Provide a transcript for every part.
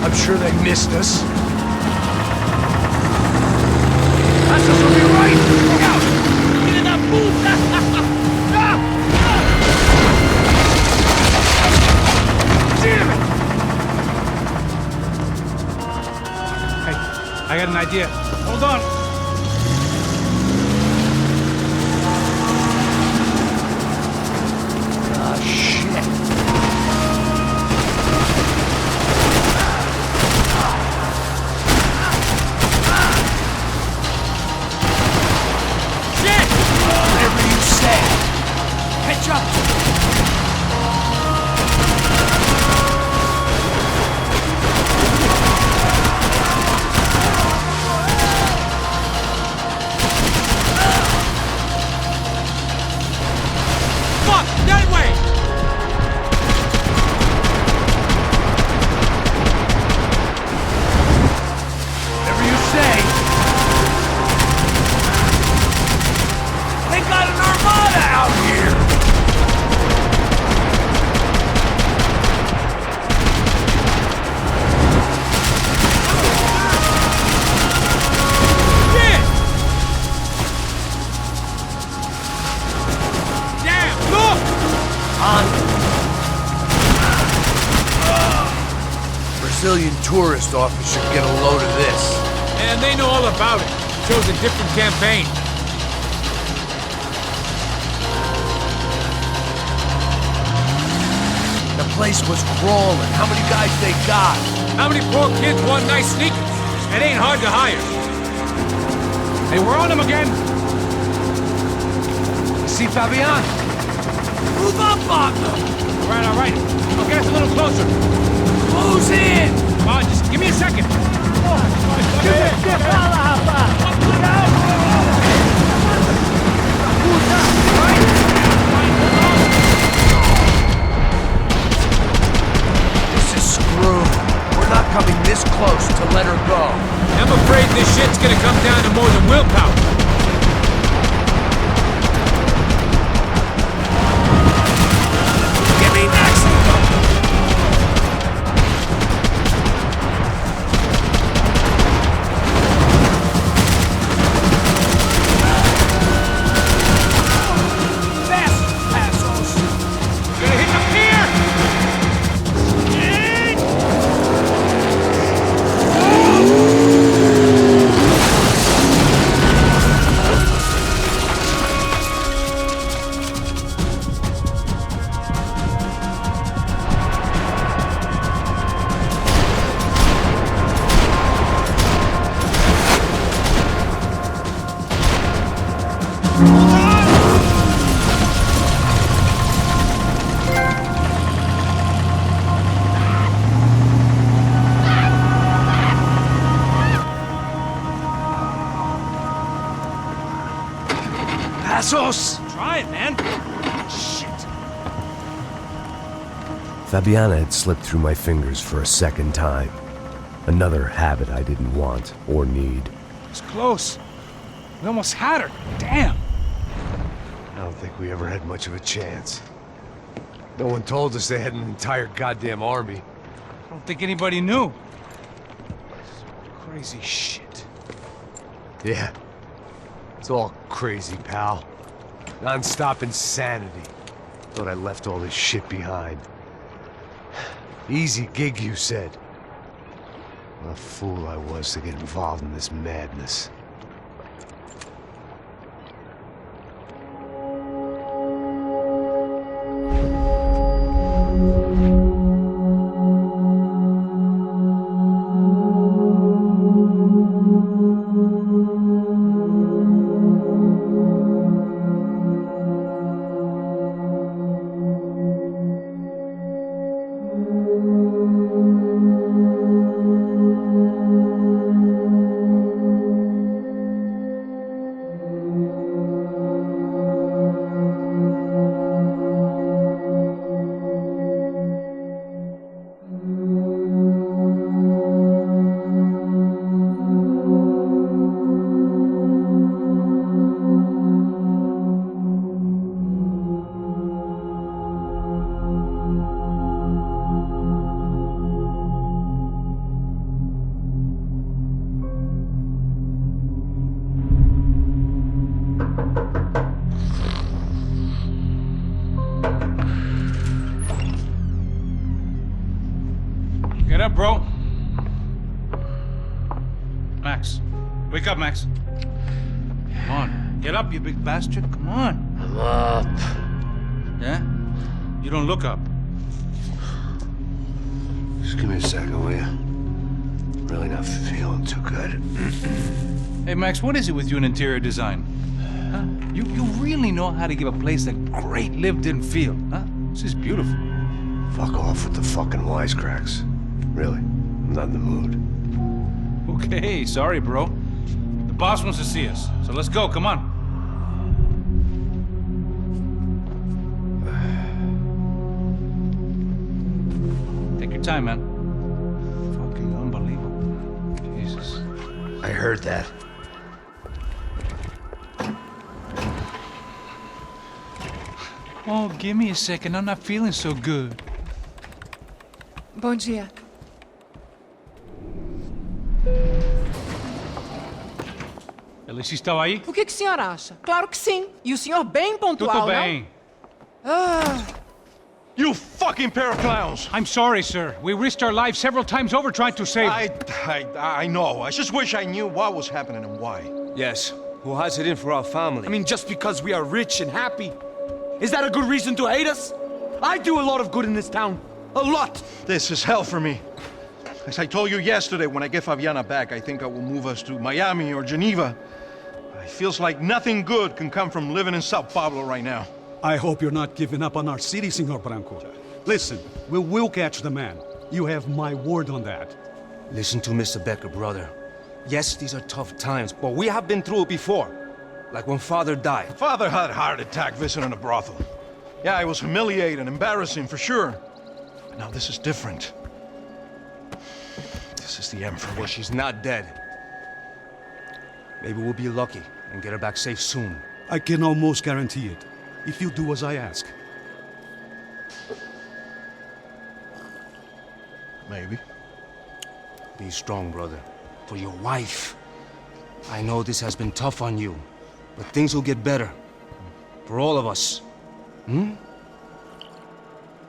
I'm sure they missed us. That's us on your right! Look out! Get in that pool! Damn it! Hey, I got an idea. Hold on. Ah, shit. Whatever you say. Catch up! Fuck! That way! Whatever you say. They got an armada out here! Shit! Damn! Look! Brazilian tourist office should get a load of this. And they know all about it. Chose a different campaign. The place was crawling. How many guys they got? How many poor kids want nice sneakers? It ain't hard to hire. Hey, we're on them again. See Fabian? Move up on them! All right. I'll get us a little closer. Close in! Just give me a second. This is screwed. We're not coming this close to let her go. I'm afraid this shit's gonna come down to more than willpower. Give me next! Fast, Passos! Gonna hit the pier! Passos! Try it, man. Shit. Fabiana had slipped through my fingers for a second time. Another habit I didn't want or need. It's close. We almost had her. Damn. I don't think we ever had much of a chance. No one told us they had an entire goddamn army. I don't think anybody knew. Crazy shit. Yeah. It's all crazy, pal. Non-stop insanity. Thought I left all this shit behind. Easy gig, you said. What a fool I was to get involved in this madness. up, bro. Max. Wake up, Max. Come on. Get up, you big bastard. Come on. I'm up. Yeah? You don't look up. Just give me a second, will you? Really not feeling too good. Hey, Max, what is it with you in interior design? Huh? You really know how to give a place a great lived-in feel, huh? This is beautiful. Fuck off with the fucking wisecracks. Really, I'm not in the mood. Okay, sorry, bro. The boss wants to see us, so let's go, come on. Take your time, man. Fucking unbelievable. Jesus. I heard that. Oh, give me a second. I'm not feeling so good. Bom dia. Alice estava aí? O que o senhor acha? Claro que sim. E o senhor bem pontual, Tudo bem. não? Ah, You fucking pair of clowns! I'm sorry, sir. We risked our lives several times over trying to save... I know. I just wish I knew what was happening and why. Yes, who has it in for our family? I mean, just because we are rich and happy, is that a good reason to hate us? I do a lot of good in this town. A lot! This is hell for me. As I told you yesterday, when I get Fabiana back, I think I will move us to Miami or Geneva. It feels like nothing good can come from living in Sao Paulo right now. I hope you're not giving up on our city, Senor Branco. Listen, we will catch the man. You have my word on that. Listen to Mr. Becker, brother. Yes, these are tough times, but we have been through it before. Like when Father died. Father had a heart attack visiting a brothel. Yeah, it was humiliating, embarrassing for sure. But now this is different. This is the end for me. Well, she's not dead. Maybe we'll be lucky and get her back safe soon. I can almost guarantee it, if you do as I ask. Maybe. Be strong, brother. For your wife. I know this has been tough on you, but things will get better. For all of us. Hmm?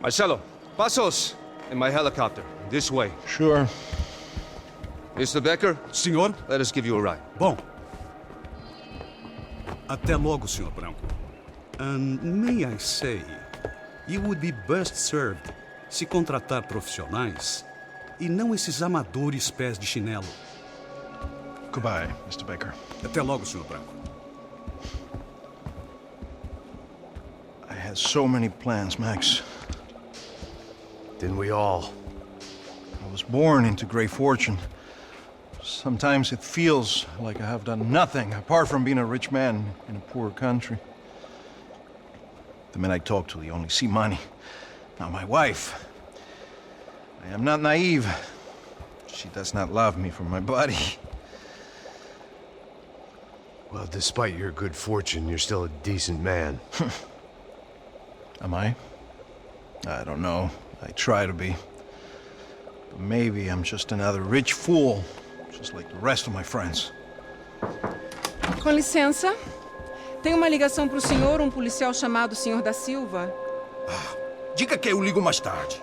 Marcelo, pasos in my helicopter. This way. Sure. Mr. Becker, Senhor? let us give you a ride. Bom. Até logo, Senhor Branco. And may I say, you would be best served se contratar profissionais e não esses amadores pés de chinelo. Goodbye, Mr. Baker. Até logo, Senhor Branco. I had so many plans, Max. Didn't we all? I was born into great fortune. Sometimes it feels like I have done nothing apart from being a rich man in a poor country. The men I talk to, they only see money. Now my wife, I am not naive. She does not love me for my body. Well, despite your good fortune, you're still a decent man. Am I? I don't know. I try to be. But maybe I'm just another rich fool, just like the rest of my friends. com licença. Tem uma ligação pro senhor, um policial chamado Senhor da Silva. Diga que eu ligo mais tarde.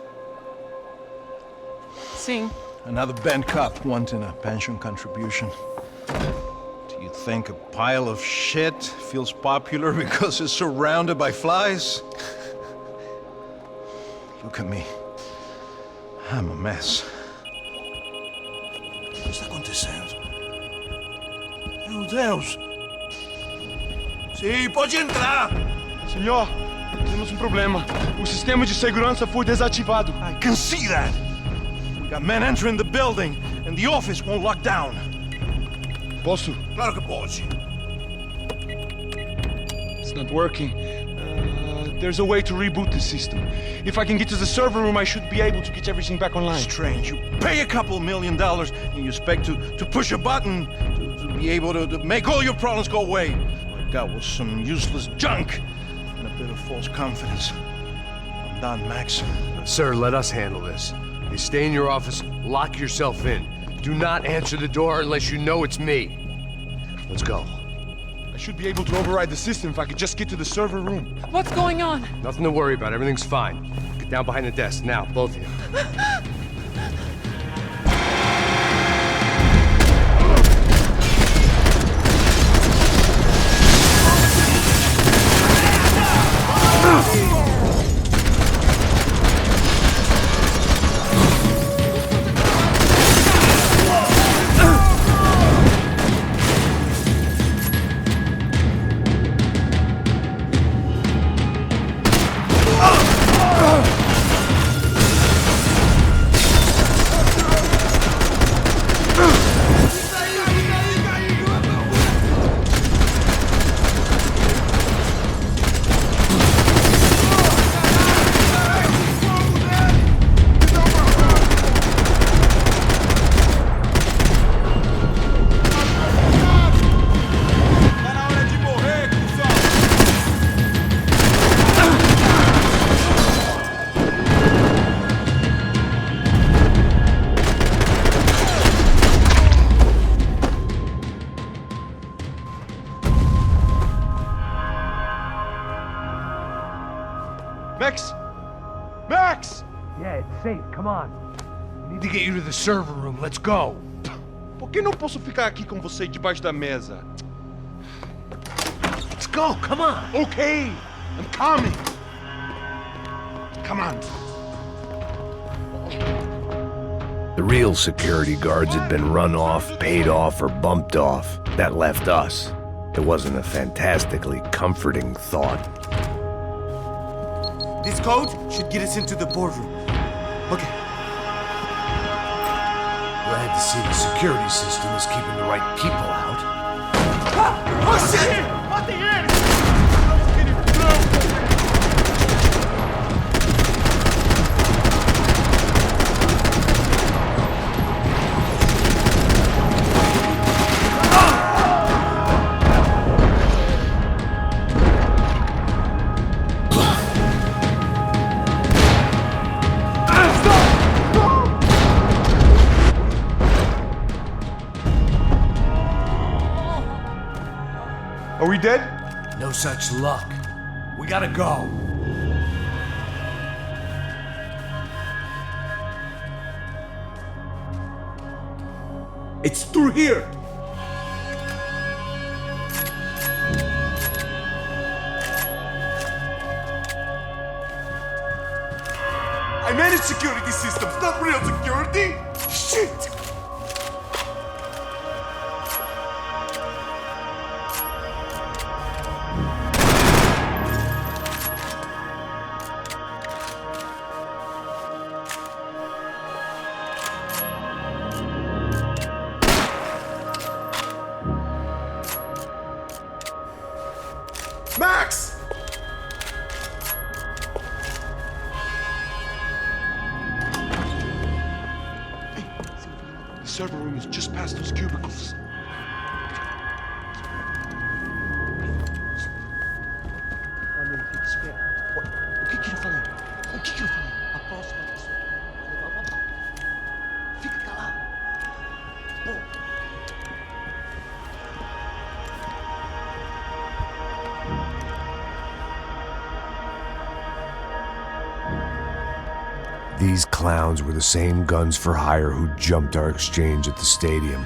Sim. Another band cop wanting a pension contribution. Do you think a pile of shit feels popular because it's surrounded by flies? Look at me. I'm a mess. O que está acontecendo? Meu Deus! Sim, pode entrar! Senhor, temos um problema. O sistema de segurança foi desativado. I can see that! We got men entering the building, and the office won't lock down. Posso? Claro que pode. It's not working. There's a way to reboot the system. If I can get to the server room, I should be able to get everything back online. Strange. You pay a couple $1 million, and you expect to push a button to be able to make all your problems go away. All I got was some useless junk and a bit of false confidence. I'm done, Max. Sir, let us handle this. You stay in your office, lock yourself in. Do not answer the door unless you know it's me. Let's go. I should be able to override the system if I could just get to the server room. What's going on? Nothing to worry about. Everything's fine. Get down behind the desk now, both of you. Max? Max! Yeah, it's safe. Come on. We need to get you to the server room. Let's go. Por que não posso ficar aqui com você debaixo da mesa? Let's go. Come on. Okay, I'm coming. Come on. The real security guards had been run off, paid off, or bumped off. That left us. It wasn't a fantastically comforting thought. This code should get us into the boardroom. Okay. Glad to see the security system is keeping the right people out. Oh shit! What the hell? Are we dead? No such luck. We gotta go. It's through here. I manage security systems, not real security. Shit! Max! The server room is just past those cubicles. O que ele falou? O que ele falou? A próxima pessoa vai levar uma bala. Fica calado. Bom. These clowns were the same guns for hire who jumped our exchange at the stadium.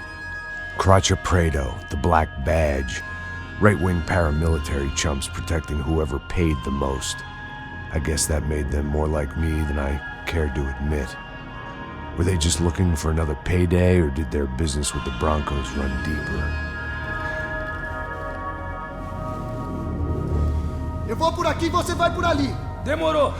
Craccia Prado, the Black Badge. Right-wing paramilitary chumps protecting whoever paid the most. I guess that made them more like me than I cared to admit. Were they just looking for another payday, or did their business with the Broncos run deeper? Eu vou por aqui, você vai por ali. Demorou.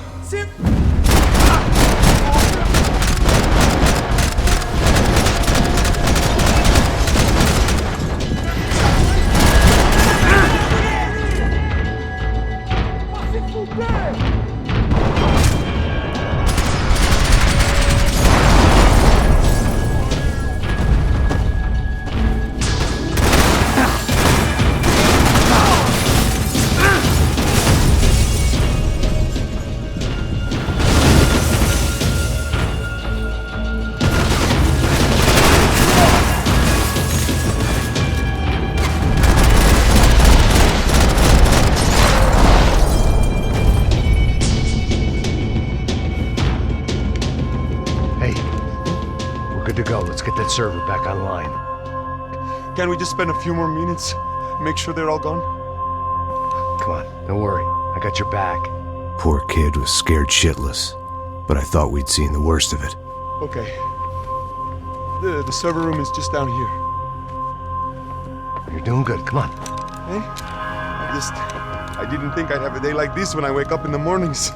Let's get that server back online. Can we just spend a few more minutes? Make sure they're all gone? Come on, don't worry. I got your back. Poor kid was scared shitless, but I thought we'd seen the worst of it. Okay. The server room is just down here. You're doing good. Come on. Hey? I didn't think I'd have a day like this when I wake up in the mornings.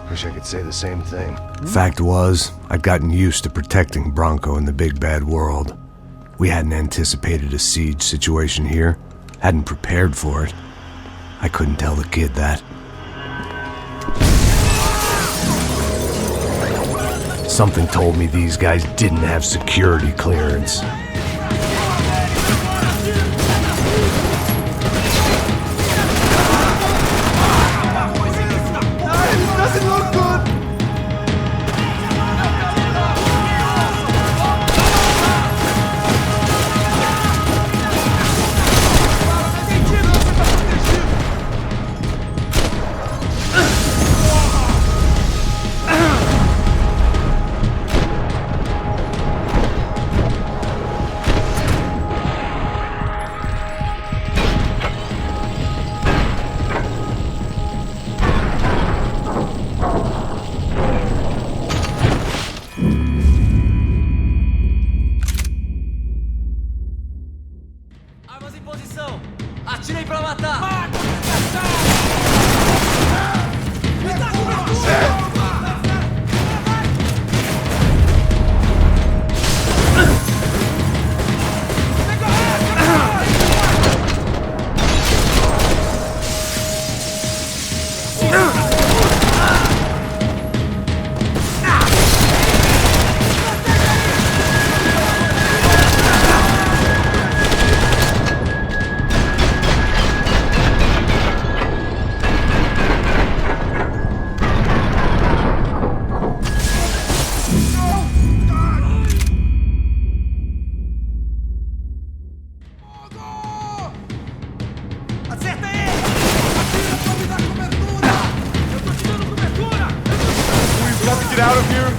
Wish I could say the same thing. Fact was, I'd gotten used to protecting Bronco in the big bad world. We hadn't anticipated a siege situation here, hadn't prepared for it. I couldn't tell the kid that. Something told me these guys didn't have security clearance. Armas em posição! Atirem pra matar! Get out of here!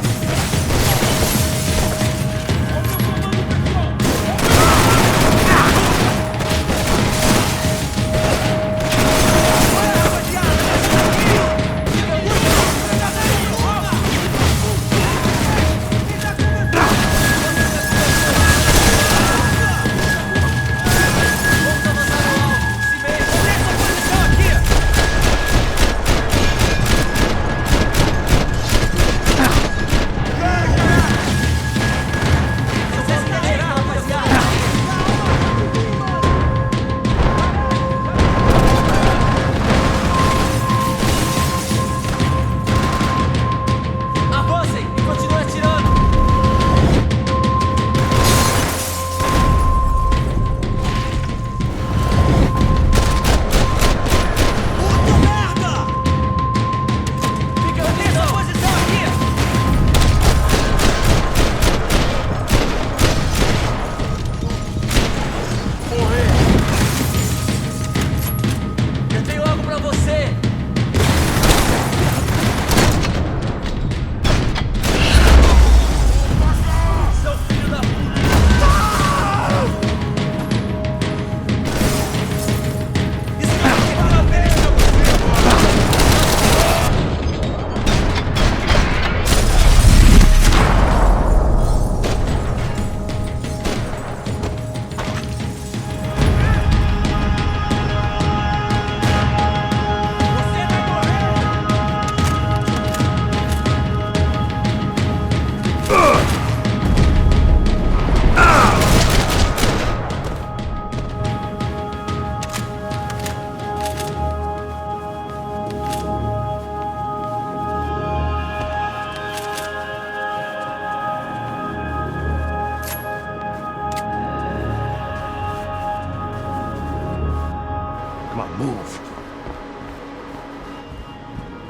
Come on, move.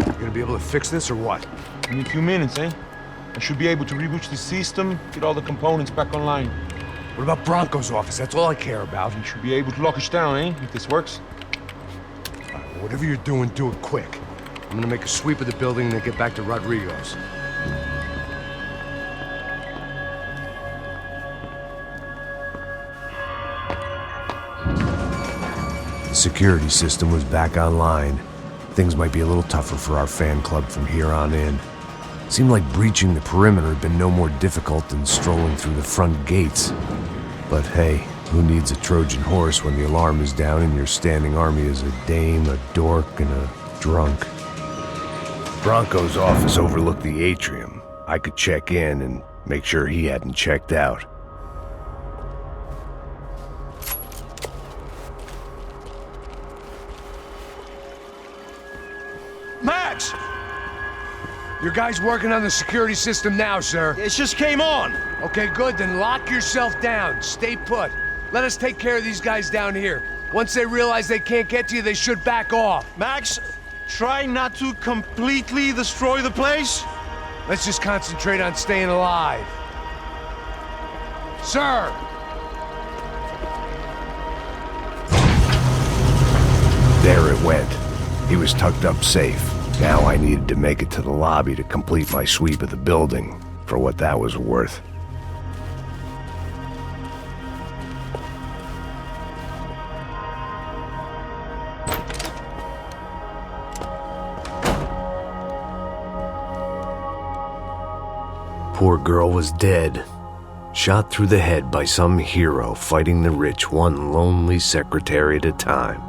You gonna be able to fix this or what? In a few minutes, eh? I should be able to reboot the system, get all the components back online. What about Bronco's office? That's all I care about. You should be able to lock us down, eh? If this works. All right, well, whatever you're doing, do it quick. I'm gonna make a sweep of the building and then get back to Rodrigo's. The security system was back online. Things might be a little tougher for our fan club from here on in. Seemed like breaching the perimeter had been no more difficult than strolling through the front gates. But hey, who needs a Trojan horse when the alarm is down and your standing army is a dame, a dork, and a drunk? Bronco's office overlooked the atrium. I could check in and make sure he hadn't checked out. Max! Your guy's working on the security system now, sir. It just came on. Okay, good. Then lock yourself down. Stay put. Let us take care of these guys down here. Once they realize they can't get to you, they should back off. Max, try not to completely destroy the place. Let's just concentrate on staying alive. Sir! There it went. He was tucked up safe. Now I needed to make it to the lobby to complete my sweep of the building, for what that was worth. Poor girl was dead. shot through the head by some hero fighting the rich one lonely secretary at a time.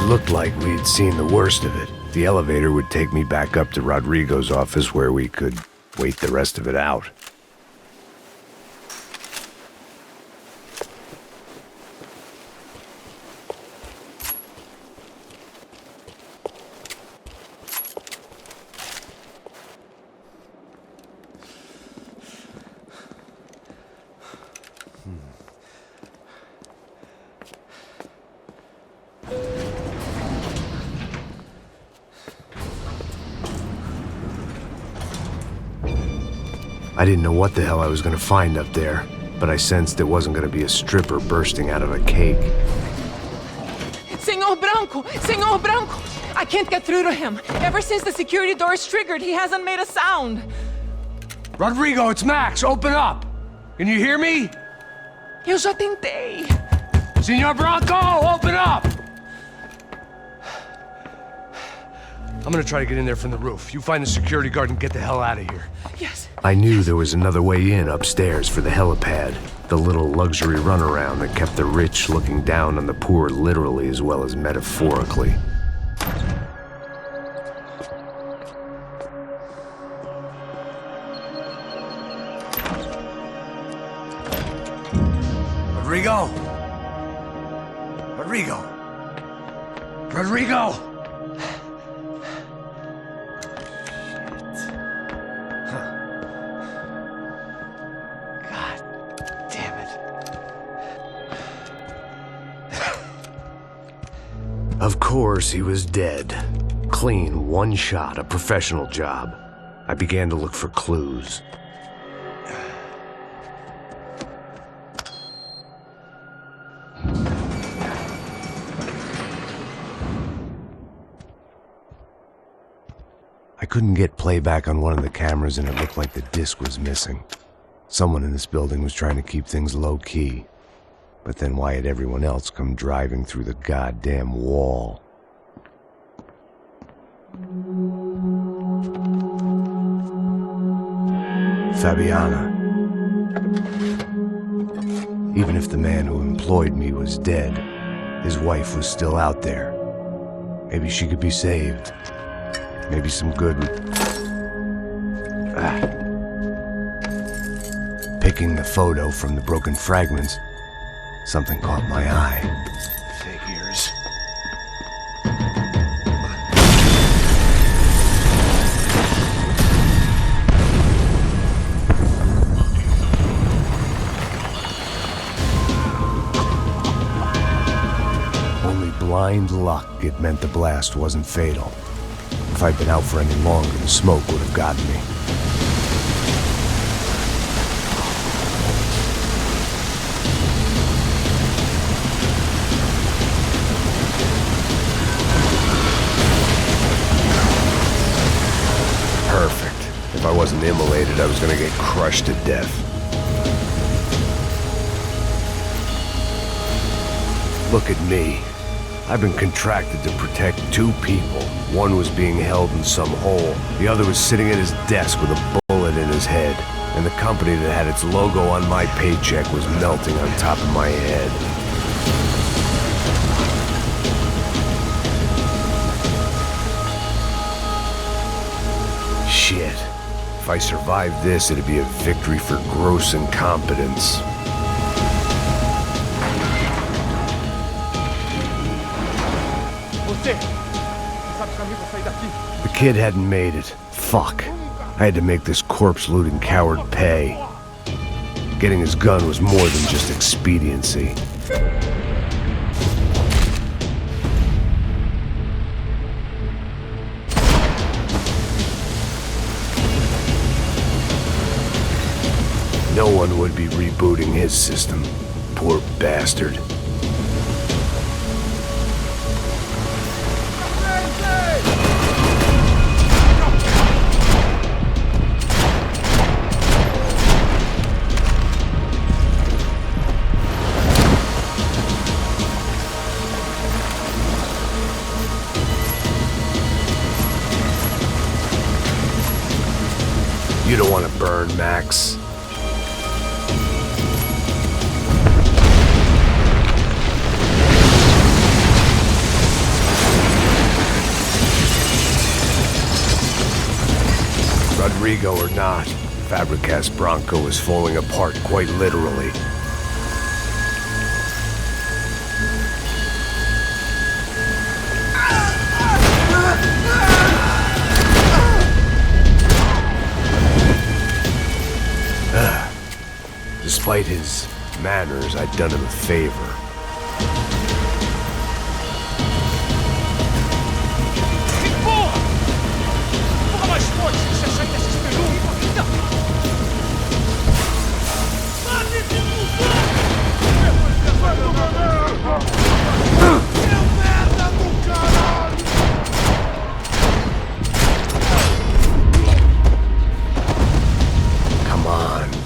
Looked like we'd seen the worst of it. The elevator would take me back up to Rodrigo's office where we could wait the rest of it out. I didn't know what the hell I was gonna find up there, but I sensed it wasn't gonna be a stripper bursting out of a cake. Senor Branco! Senor Branco! I can't get through to him. Ever since the security door is triggered, he hasn't made a sound. Rodrigo, it's Max. Open up. Can you hear me? Eu já tentei. Senor Bronco, open up! I'm gonna try to get in there from the roof. You find the security guard and get the hell out of here. Yes. I knew there was another way in upstairs for the helipad, the little luxury runaround that kept the rich looking down on the poor literally as well as metaphorically. Rodrigo! Rodrigo! Rodrigo! Of course, he was dead. Clean, one shot, a professional job. I began to look for clues. I couldn't get playback on one of the cameras and it looked like the disc was missing. Someone in this building was trying to keep things low-key. But then why had everyone else come driving through the goddamn wall? Fabiana. Even if the man who employed me was dead, his wife was still out there. Maybe she could be saved. Maybe some good... Picking the photo from the broken fragments, something caught my eye. Figures. Only blind luck it meant the blast wasn't fatal. If I'd been out for any longer, the smoke would have gotten me. Perfect. If I wasn't immolated, I was gonna get crushed to death. Look at me. I've been contracted to protect two people. One was being held in some hole. The other was sitting at his desk with a bullet in his head. And the company that had its logo on my paycheck was melting on top of my head. Shit. If I survived this, it'd be a victory for gross incompetence. The kid hadn't made it. Fuck. I had to make this corpse-looting coward pay. Getting his gun was more than just expediency. No one would be rebooting his system. Poor bastard. You don't want to burn, Max. Rodrigo or not, Fabregas Bronco is falling apart quite literally. Despite his manners, I'd done him a favor.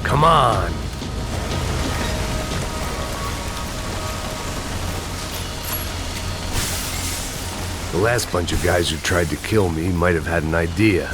Come on. The last bunch of guys who tried to kill me might have had an idea.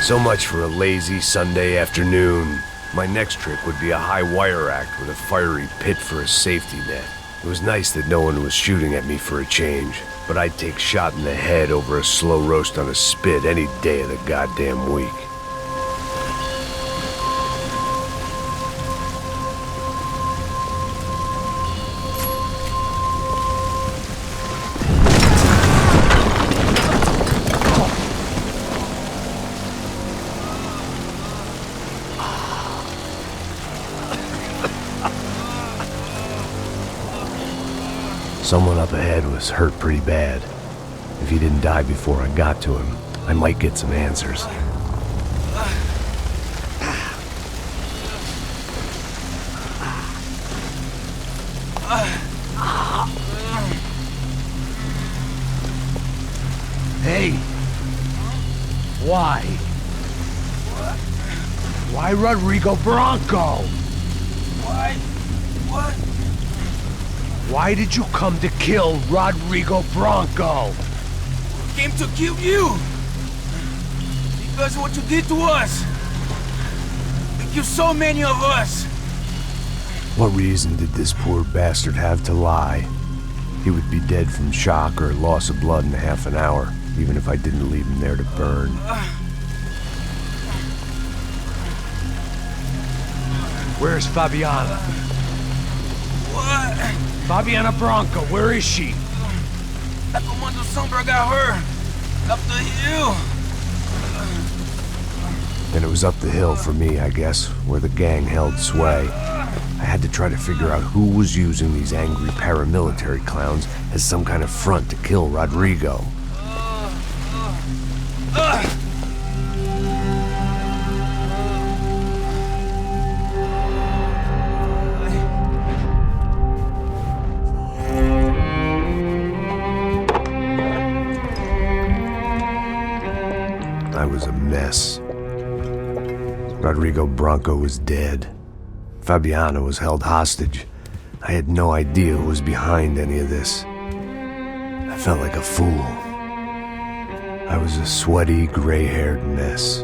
So much for a lazy Sunday afternoon. My next trick would be a high wire act with a fiery pit for a safety net. It was nice that no one was shooting at me for a change, but I'd take shot in the head over a slow roast on a spit any day of the goddamn week. Someone up ahead was hurt pretty bad. If he didn't die before I got to him, I might get some answers. Hey! Why? Why Rodrigo Bronco? Why? What? Why did you come to kill Rodrigo Bronco? Came to kill you! Because of what you did to us! You killed so many of us! What reason did this poor bastard have to lie? He would be dead from shock or loss of blood in half an hour, even if I didn't leave him there to burn. Where's Fabiana? What? Fabiana Bronco, where is she? That Comando Sombra got her! Up the hill! And it was up the hill for me, I guess, where the gang held sway. I had to try to figure out who was using these angry paramilitary clowns as some kind of front to kill Rodrigo. I was a mess. Rodrigo Bronco was dead. Fabiana was held hostage. I had no idea who was behind any of this. I felt like a fool. I was a sweaty, gray-haired mess.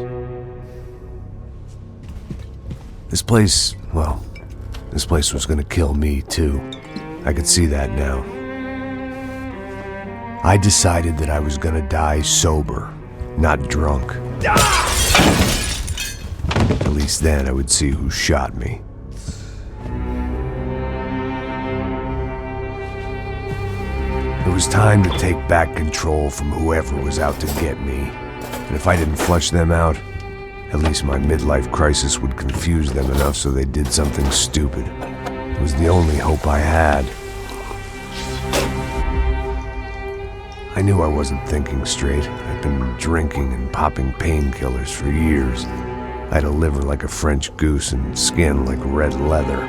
This place was gonna kill me too. I could see that now. I decided that I was gonna die sober, not drunk. At least then I would see who shot me. It was time to take back control from whoever was out to get me. And if I didn't flush them out, at least my midlife crisis would confuse them enough so they did something stupid. It was the only hope I had. I knew I wasn't thinking straight. I'd been drinking and popping painkillers for years. I had a liver like a French goose and skin like red leather.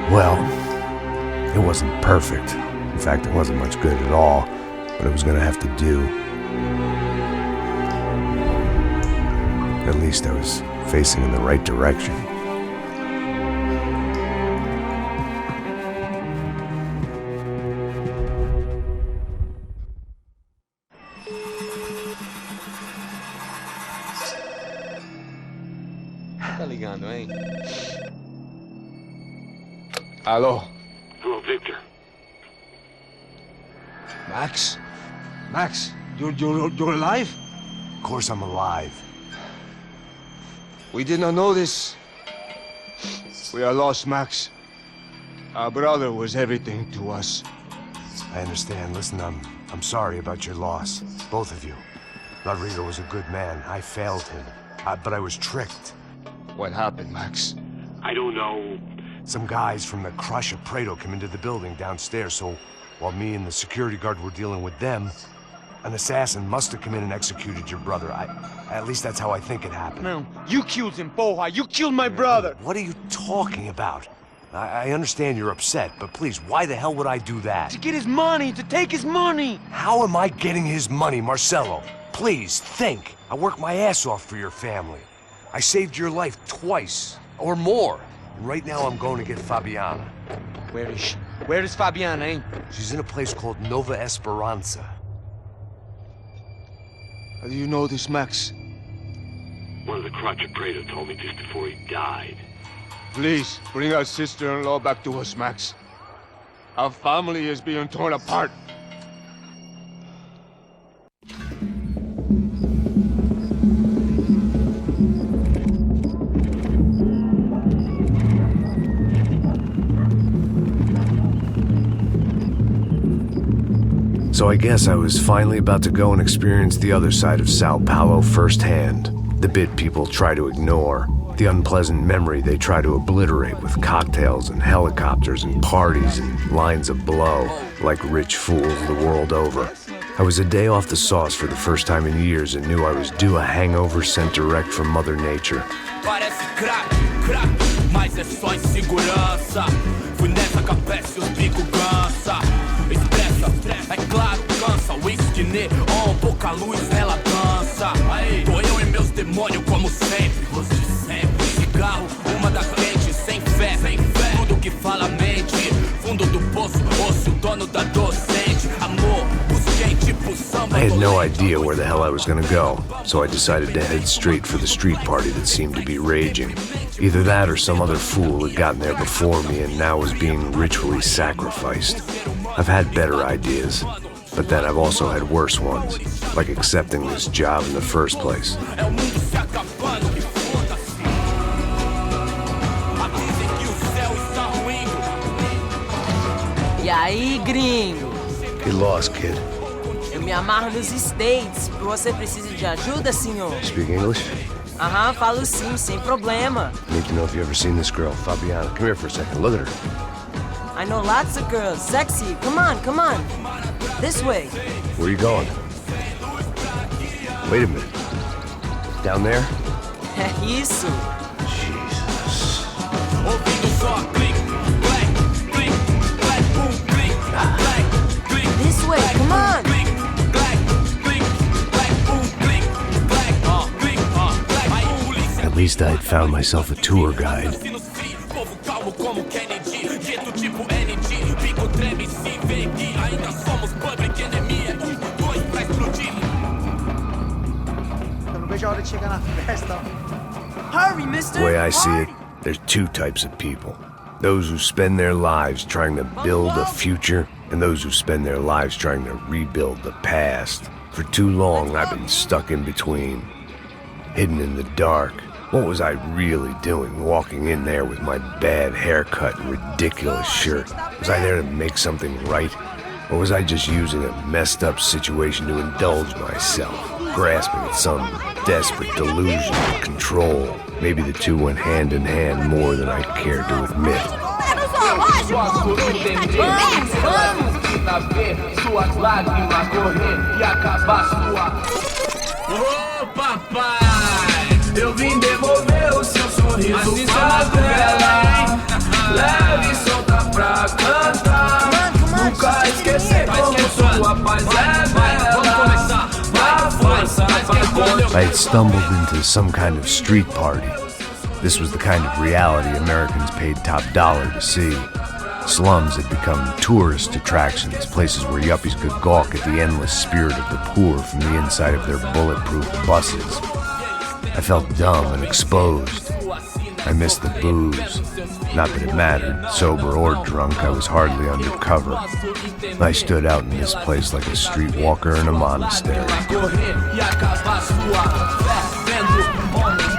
Well, it wasn't perfect. In fact, it wasn't much good at all, but it was gonna have to do. At least I was facing in the right direction. Tá ligando, hein? Alô? Oh, Victor. Max? Max, you're alive? Of course I'm alive. We did not know this. We are lost, Max. Our brother was everything to us. I understand. Listen, I'm sorry about your loss. Both of you. Rodrigo was a good man. I failed him. But I was tricked. What happened, Max? I don't know. Some guys from the Crush of Prado came into the building downstairs, so while me and the security guard were dealing with them, an assassin must have come in and executed your brother. At least that's how I think it happened. No, you killed him, Poja. You killed my brother. What are you talking about? I understand you're upset, but please, why the hell would I do that? To get his money, to take his money. How am I getting his money, Marcelo? Please, think. I worked my ass off for your family. I saved your life twice, or more. And right now I'm going to get Fabiana. Where is she? Where is Fabiana, eh? She's in a place called Nova Esperanza. How do you know this, Max? One of the Crotch of Prado told me just before he died. Please, bring our sister-in-law back to us, Max. Our family is being torn apart. So I guess I was finally about to go and experience the other side of Sao Paulo firsthand. The bit people try to ignore. The unpleasant memory they try to obliterate with cocktails and helicopters and parties and lines of blow, like rich fools the world over. I was a day off the sauce for the first time in years and knew I was due a hangover sent direct from Mother Nature. Parece crack, mas é só insegurança. Fui nessa capeste, os bico cansa. Expressa, é claro, cansa. Whisky neon, pouca luz, ela dança. Tô eu e meus demônios como sempre. Você sempre, cigarro, uma das lentes. Sem fé, tudo que fala mente. Fundo do poço, osso, dono da docente. Amor, busquei tipo samba. I had no idea where the hell I was gonna go, so I decided to head straight for the street party that seemed to be raging. Either that or some other fool had gotten there before me and now was being ritually sacrificed. I've had better ideas, but then I've also had worse ones, like accepting this job in the first place. E aí, gringo? Get lost, kid. Eu me amarro nos States. Você precisa de ajuda, senhor? Speak English? Aham, falo sim, sem problema. Need to know if you've ever seen this girl, Fabiana. Come here for a second. Look at her. I know lots of girls. Sexy. Come on, come on. This way. Where are you going? Wait a minute. Down there? Isso. Jesus. This way, come on. At least I'd found myself a tour guide. Hurry, mister. The way I see it, there's two types of people. Those who spend their lives trying to build a future, and those who spend their lives trying to rebuild the past. For too long, I've been stuck in between, hidden in the dark. What was I really doing, walking in there with my bad haircut and ridiculous shirt? Was I there to make something right? Or was I just using a messed up situation to indulge myself, grasping at some desperate delusion of control? Maybe the two went hand in hand more than I cared to admit. Ô papai, eu vim devolver o seu sorriso favela. Leve e solta pra cantar. Nunca esquecer como sua paz é bela. Na força, I had stumbled into some kind of street party. This was the kind of reality Americans paid top dollar to see. Slums had become tourist attractions, places where yuppies could gawk at the endless spirit of the poor from the inside of their bulletproof buses. I felt dumb and exposed. I missed the booze. Not that it mattered, sober or drunk, I was hardly undercover. I stood out in this place like a streetwalker in a monastery.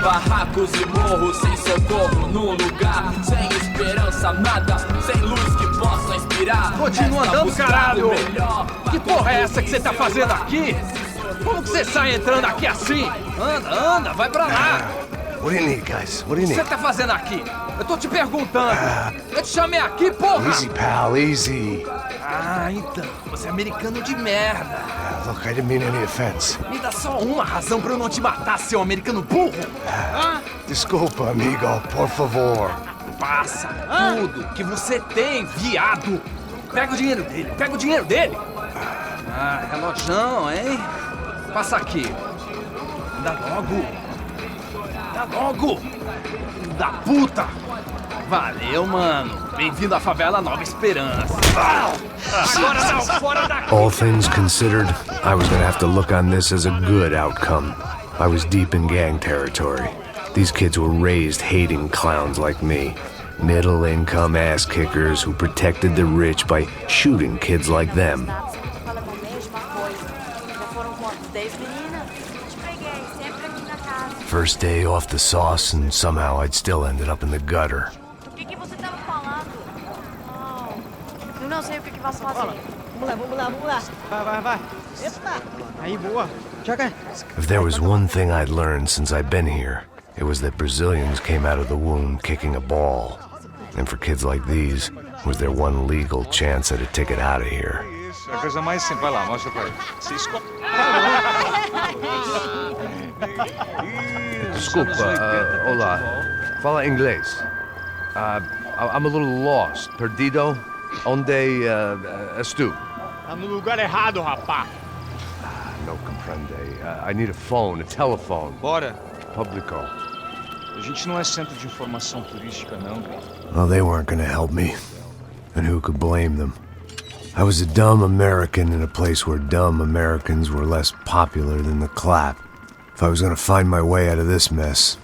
Barracos e morros sem socorro num lugar sem esperança, nada, sem luz que possa inspirar. virar. Continua andando, caralho! Que porra é essa que você tá fazendo aqui? Como que você sai entrando aqui assim? Anda, vai pra lá! What do you need, guys? What do you O que need? você tá fazendo aqui? Eu tô te perguntando! Eu te chamei aqui, porra! Easy, pal, easy. Ah, então, você é americano de merda! Look, I didn't mean any offense. Me dá só uma razão pra eu não te matar, seu americano burro! Desculpa, amigo, por favor. Passa tudo que você tem, viado! Pega o dinheiro dele! Ah, relojão, hein? Passa aqui. Dá logo! Filho da puta! Valeu, mano! Bem-vindo à favela Nova Esperança! Agora não, fora daqui! All things considered, I was gonna have to look on this as a good outcome. I was deep in gang territory. These kids were raised hating clowns like me. Middle-income ass-kickers who protected the rich by shooting kids like them. First day off the sauce, and somehow I'd still ended up in the gutter. Não sei o que vai fazer. Vamos lá. Vai. Epa! Aí, boa. Joga. If there was one thing I'd learned since I'd been here, it was that Brazilians came out of the womb kicking a ball. And for kids like these, was their one legal chance at a ticket out of here. Isso, é a coisa mais simples. Vai lá, mostra pra ele. Se esconde. Desculpa, olá. Fala inglês. I'm a little lost. Perdido? Onde estou? Tá no lugar errado, rapá. No comprende. I need a phone, a telephone. Bora. Publico. A gente não é centro de informação turística, não. Well, they weren't gonna help me. And who could blame them? I was a dumb American in a place where dumb Americans were less popular than the clap. If I was gonna find my way out of this mess,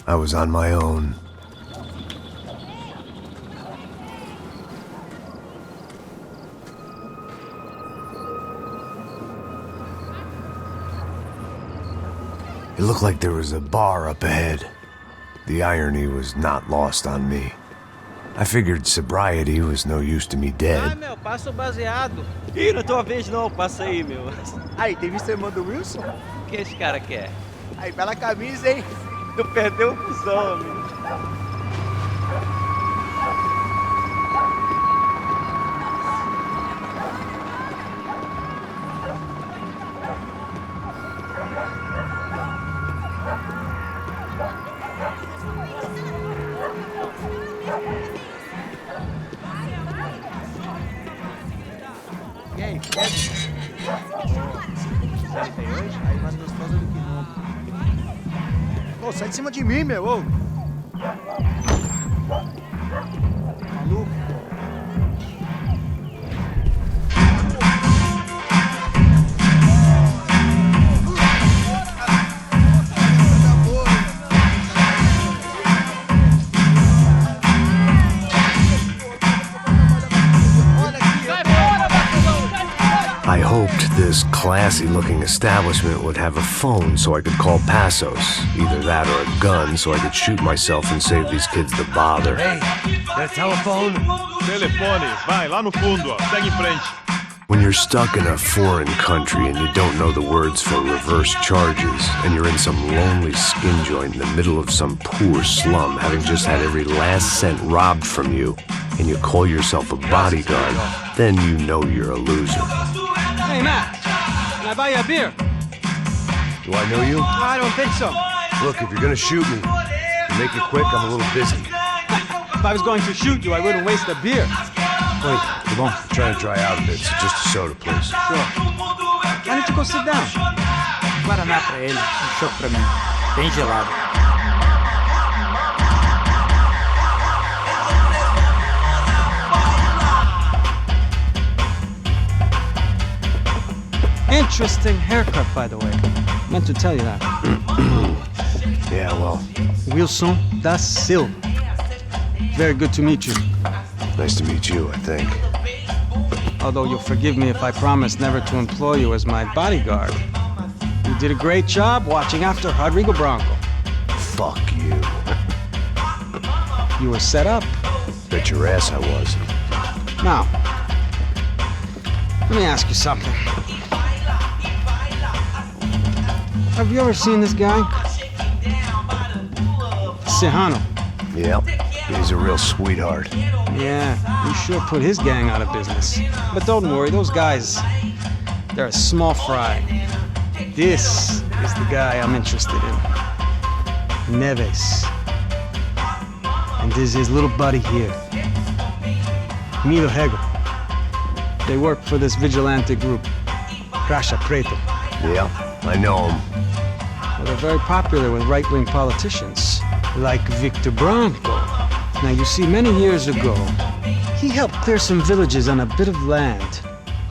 I was on my own. It looked like there was a bar up ahead. The irony was not lost on me. I figured sobriety was no use to me dead. Meu, passa o baseado. Ih, não é tua vez não, passa aí, meu. Aí, tem visto a irmã do Wilson? O que esse cara quer? Aí, bela camisa, hein? Tu perdeu o cuzão, amigo. E aí, aí mais gostosa do que nunca. Ô, sai de cima de mim, meu! Ô. Maluco. I hoped this classy-looking establishment would have a phone so I could call Passos. Either that or a gun so I could shoot myself and save these kids the bother. Hey, got a telephone? Telefone, vai, lá no fundo, ó. Segue em frente. When you're stuck in a foreign country and you don't know the words for reverse charges, and you're in some lonely skin joint in the middle of some poor slum, having just had every last cent robbed from you, and you call yourself a bodyguard, then you know you're a loser. Hey, Matt, can I buy you a beer? Do I know you? I don't think so. Look, if you're gonna shoot me, make it quick, I'm a little busy. If I was going to shoot you, I wouldn't waste a beer. Wait, come on. I'm trying to dry out a bit, so just a soda, please. Sure. Why don't you go sit down? Guaraná pra ele, chopp pra mim. Bem gelado. Interesting haircut, by the way. Meant to tell you that. Yeah, well, Wilson da Silva. Very good to meet you. nice to meet you, I think. Although you'll forgive me if I promise never to employ you as my bodyguard. You did a great job watching after Rodrigo Bronco. Fuck you. You were set up. Bet your ass I was. Now, Let me ask you something. Have you ever seen this guy? Sejano. Yep, he's a real sweetheart. Yeah, he sure put his gang out of business. But don't worry, those guys, they're a small fry. This is the guy I'm interested in. Neves. And this is his little buddy here. Milo Hegel. They work for this vigilante group, Crasha Preto. Yeah, I know him. Well, they're very popular with right-wing politicians, like Victor Branco. Now, you see, many years ago, he helped clear some villages on a bit of land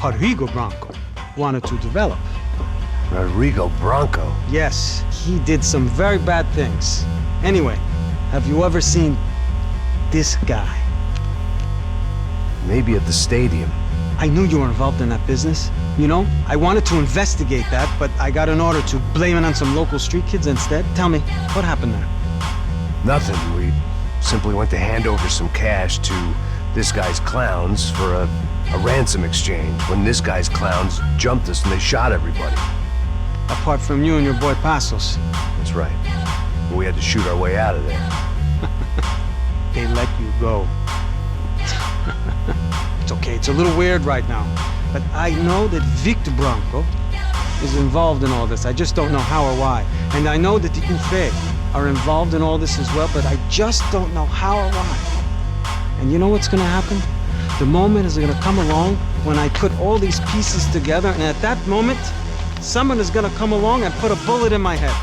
Rodrigo Branco wanted to develop. Rodrigo Branco? Yes, he did some very bad things. Anyway, have you ever seen this guy? Maybe at the stadium. I knew you were involved in that business. You know, I wanted to investigate that, but I got an order to blame it on some local street kids instead. Tell me, what happened there? Nothing. We simply went to hand over some cash to this guy's clowns for a ransom exchange when this guy's clowns jumped us and they shot everybody. Apart from you and your boy Passos. That's right. We had to shoot our way out of there. They let you go. It's okay, it's a little weird right now. But I know that Victor Branco is involved in all this. I just don't know how or why. And I know that the UFE are involved in all this as well, but I just don't know how or why. And you know what's gonna happen? The moment is gonna come along when I put all these pieces together, and at that moment, someone is gonna come along and put a bullet in my head.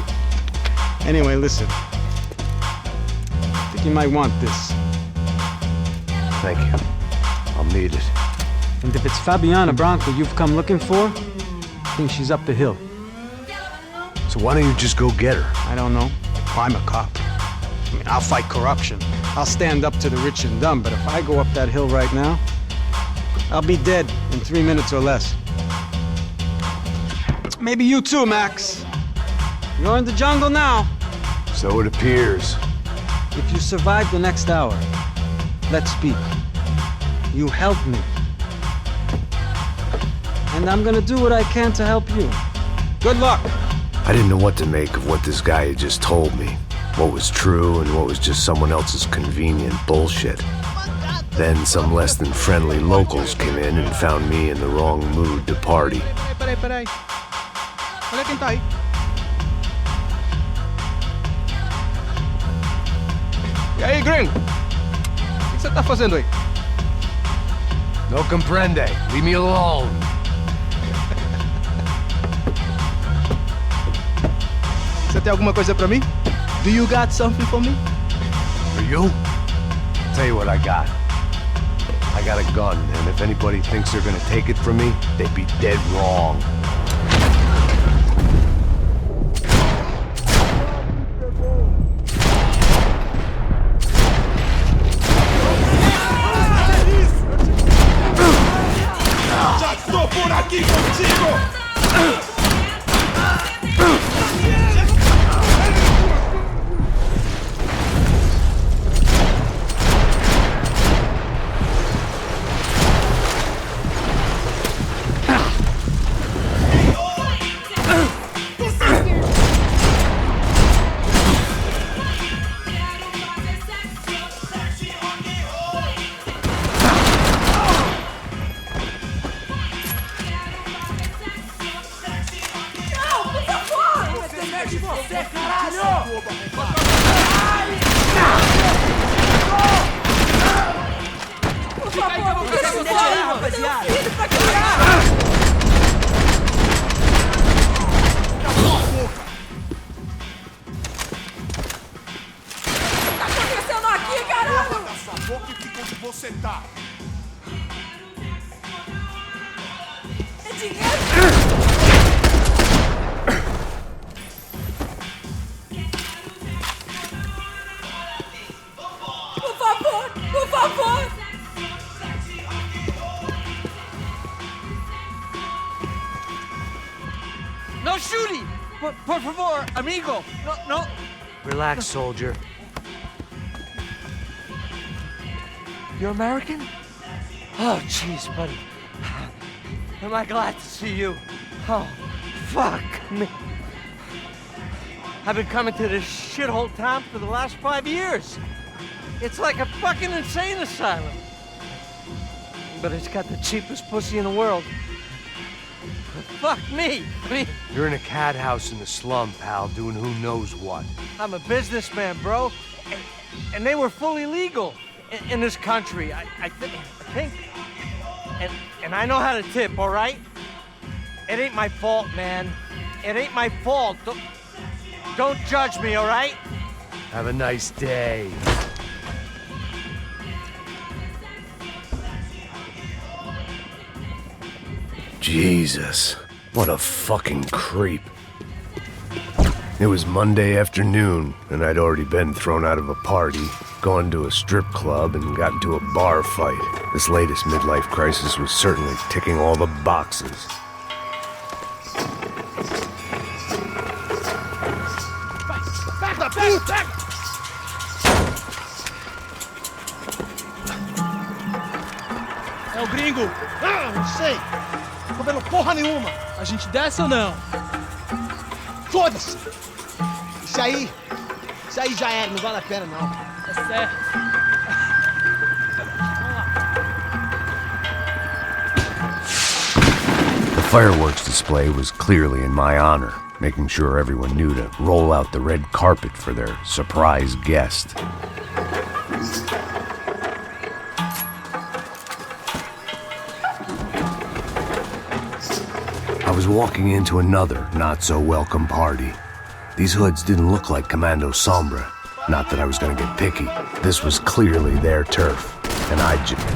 Anyway, listen. I think you might want this. Thank you. I'll need it. And if it's Fabiana Branco you've come looking for, I think she's up the hill. So why don't you just go get her? I don't know. I'm a cop. I mean, I'll fight corruption. I'll stand up to the rich and dumb, but if I go up that hill right now, I'll be dead in 3 minutes or less. Maybe you too, Max. You're in the jungle now. So it appears. If you survive the next hour, let's speak. You helped me. And I'm gonna do what I can to help you. Good luck! I didn't know what to make of what this guy had just told me. What was true and what was just someone else's convenient bullshit. Then some less than friendly locals came in and found me in the wrong mood to party. Peraí. Olha quem tá aí. E aí, gringo? O que você tá fazendo aí? No comprende. Leave me alone. Você tem alguma coisa pra mim? Do you got something for me? For you? Tell you what I got. I got a gun, and if anybody thinks they're gonna take it from me, they'd be dead wrong. Já estou por aqui contigo! Você tá? É dinheiro! Por favor! Por favor! No shooting! Por favor, amigo! No. Relax, soldier. You're American? Oh, jeez, buddy. Am I glad to see you? Oh, fuck me. I've been coming to this shithole town for the last 5 years. It's like a fucking insane asylum. But it's got the cheapest pussy in the world. Fuck me. I mean, You're in a cat house in the slum, pal, doing who knows what. I'm a businessman, bro. And they were fully legal in this country. I think. And I know how to tip, all right? It ain't my fault, man. It ain't my fault. Don't judge me, all right? Have a nice day. Jesus, what a fucking creep. It was Monday afternoon, and I'd already been thrown out of a party, gone to a strip club, and got into a bar fight. This latest midlife crisis was certainly ticking all the boxes. Back! É o gringo. Ah, não sei. Tô vendo porra nenhuma. A gente desce ou não? Foda-se. Isso aí já era, não vale a pena não. Tá certo. The fireworks display was clearly in my honor, making sure everyone knew to roll out the red carpet for their surprise guest. I was walking into another not-so-welcome party. These hoods didn't look like Commando Sombra. Not that I was gonna get picky. This was clearly their turf, and I just...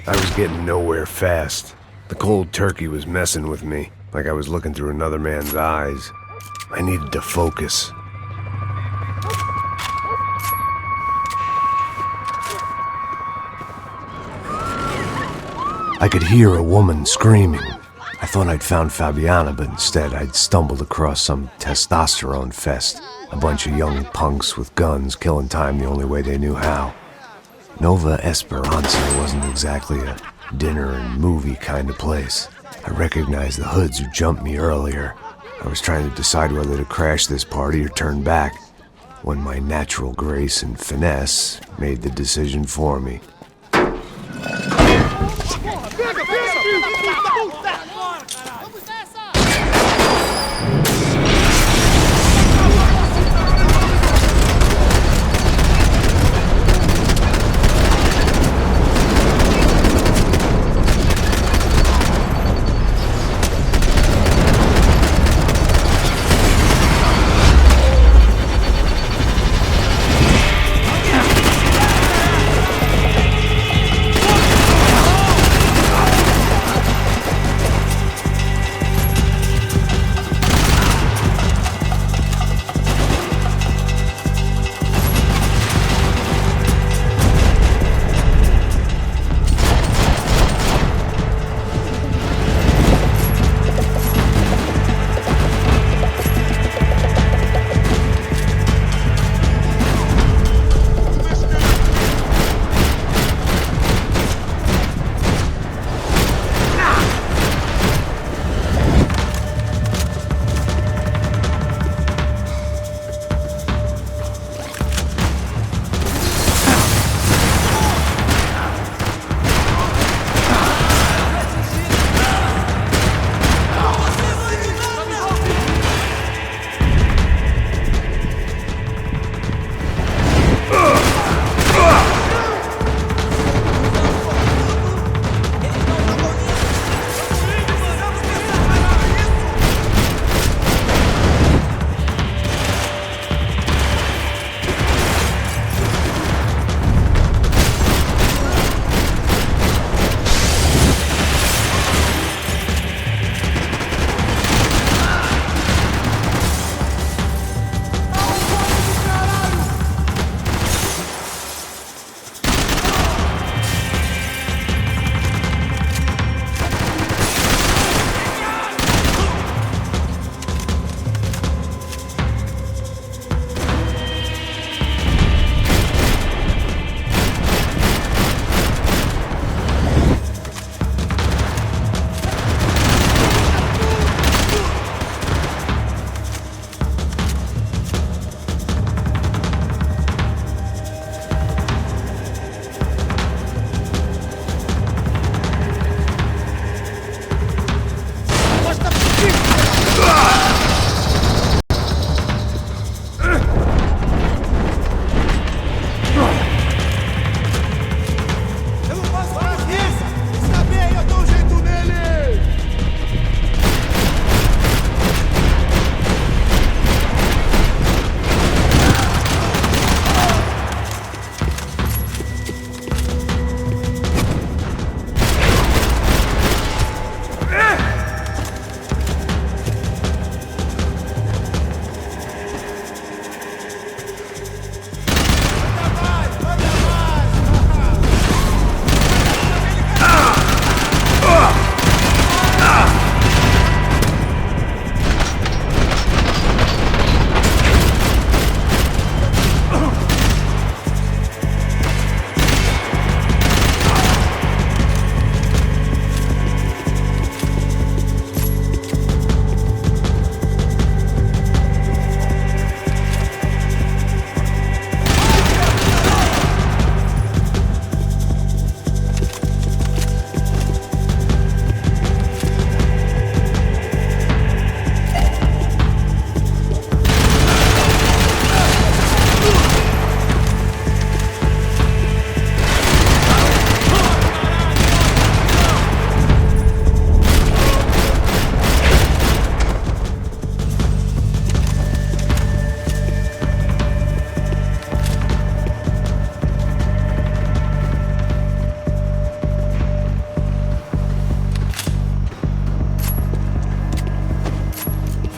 I was getting nowhere fast. The cold turkey was messing with me, like I was looking through another man's eyes. I needed to focus. I could hear a woman screaming. I thought I'd found Fabiana, but instead I'd stumbled across some testosterone fest. A bunch of young punks with guns killing time the only way they knew how. Nova Esperanza wasn't exactly a dinner and movie kind of place. I recognized the hoods who jumped me earlier. I was trying to decide whether to crash this party or turn back, when my natural grace and finesse made the decision for me.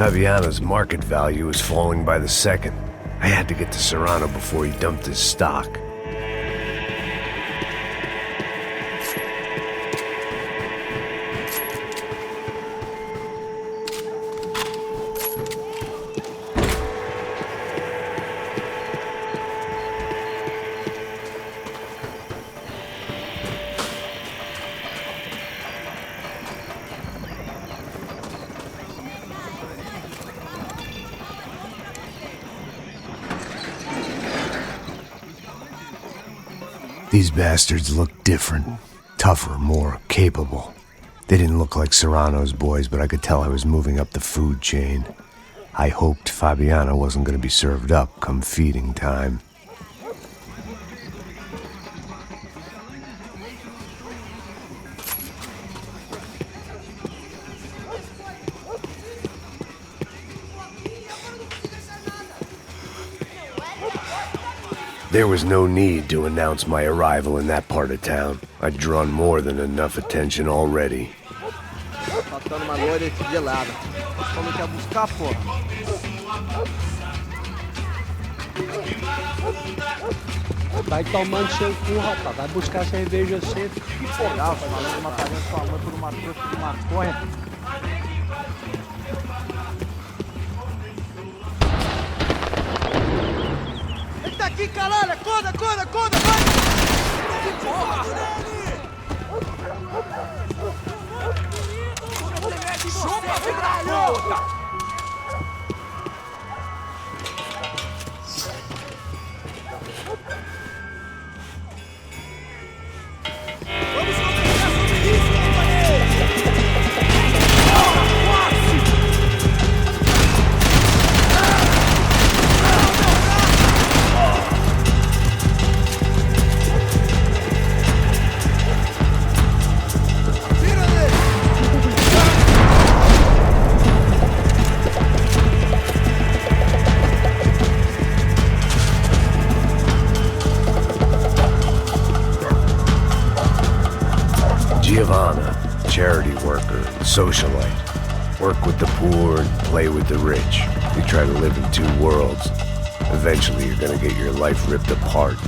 Fabiana's market value is falling by the second. I had to get to Serrano before he dumped his stock. These bastards looked different, tougher, more capable. They didn't look like Serrano's boys, but I could tell I was moving up the food chain. I hoped Fabiana wasn't going to be served up come feeding time. There was no need to announce my arrival in that part of town. I'd drawn more than enough attention already. Faltando uma loira gelada. Como que é buscar, porra? Vai tomando seu cu, rapaz. Vai buscar cerveja cedo. Que porra, falando mataria sua mãe por uma trouxa de maconha. Ele tá aqui, caralho! Acorda, acorda, acorda! Vai! Que porra! Chupa, filho da puta! Giovanna, charity worker, socialite. Work with the poor and play with the rich. You try to live in two worlds. Eventually you're gonna get your life ripped apart.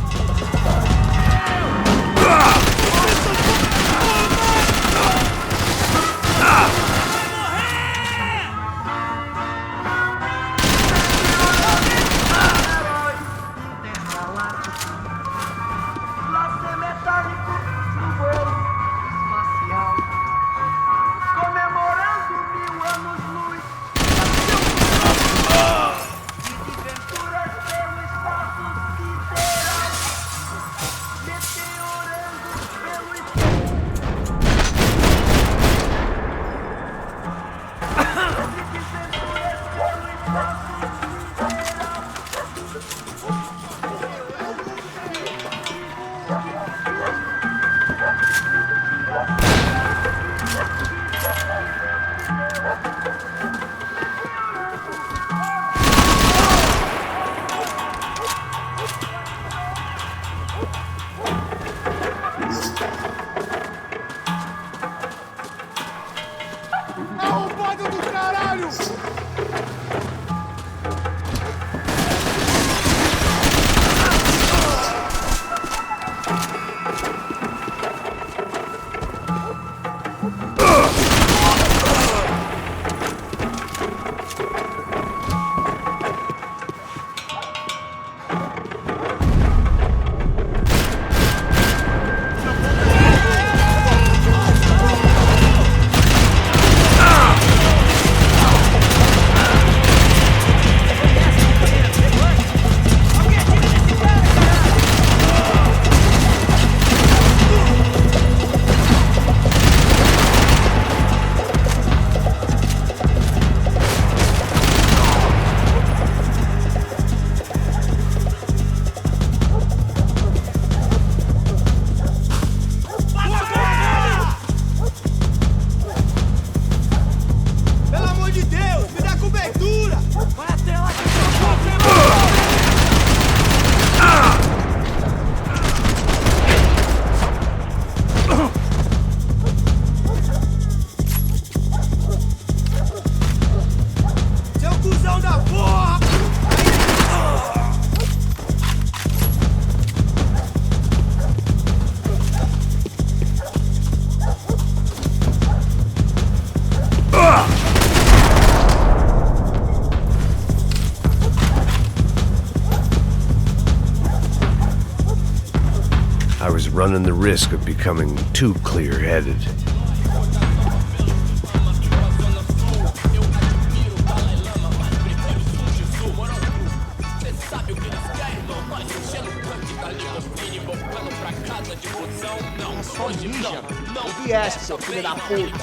was running the risk of becoming too clear-headed. Só ninja? Ouvi essa, seu filho da puta.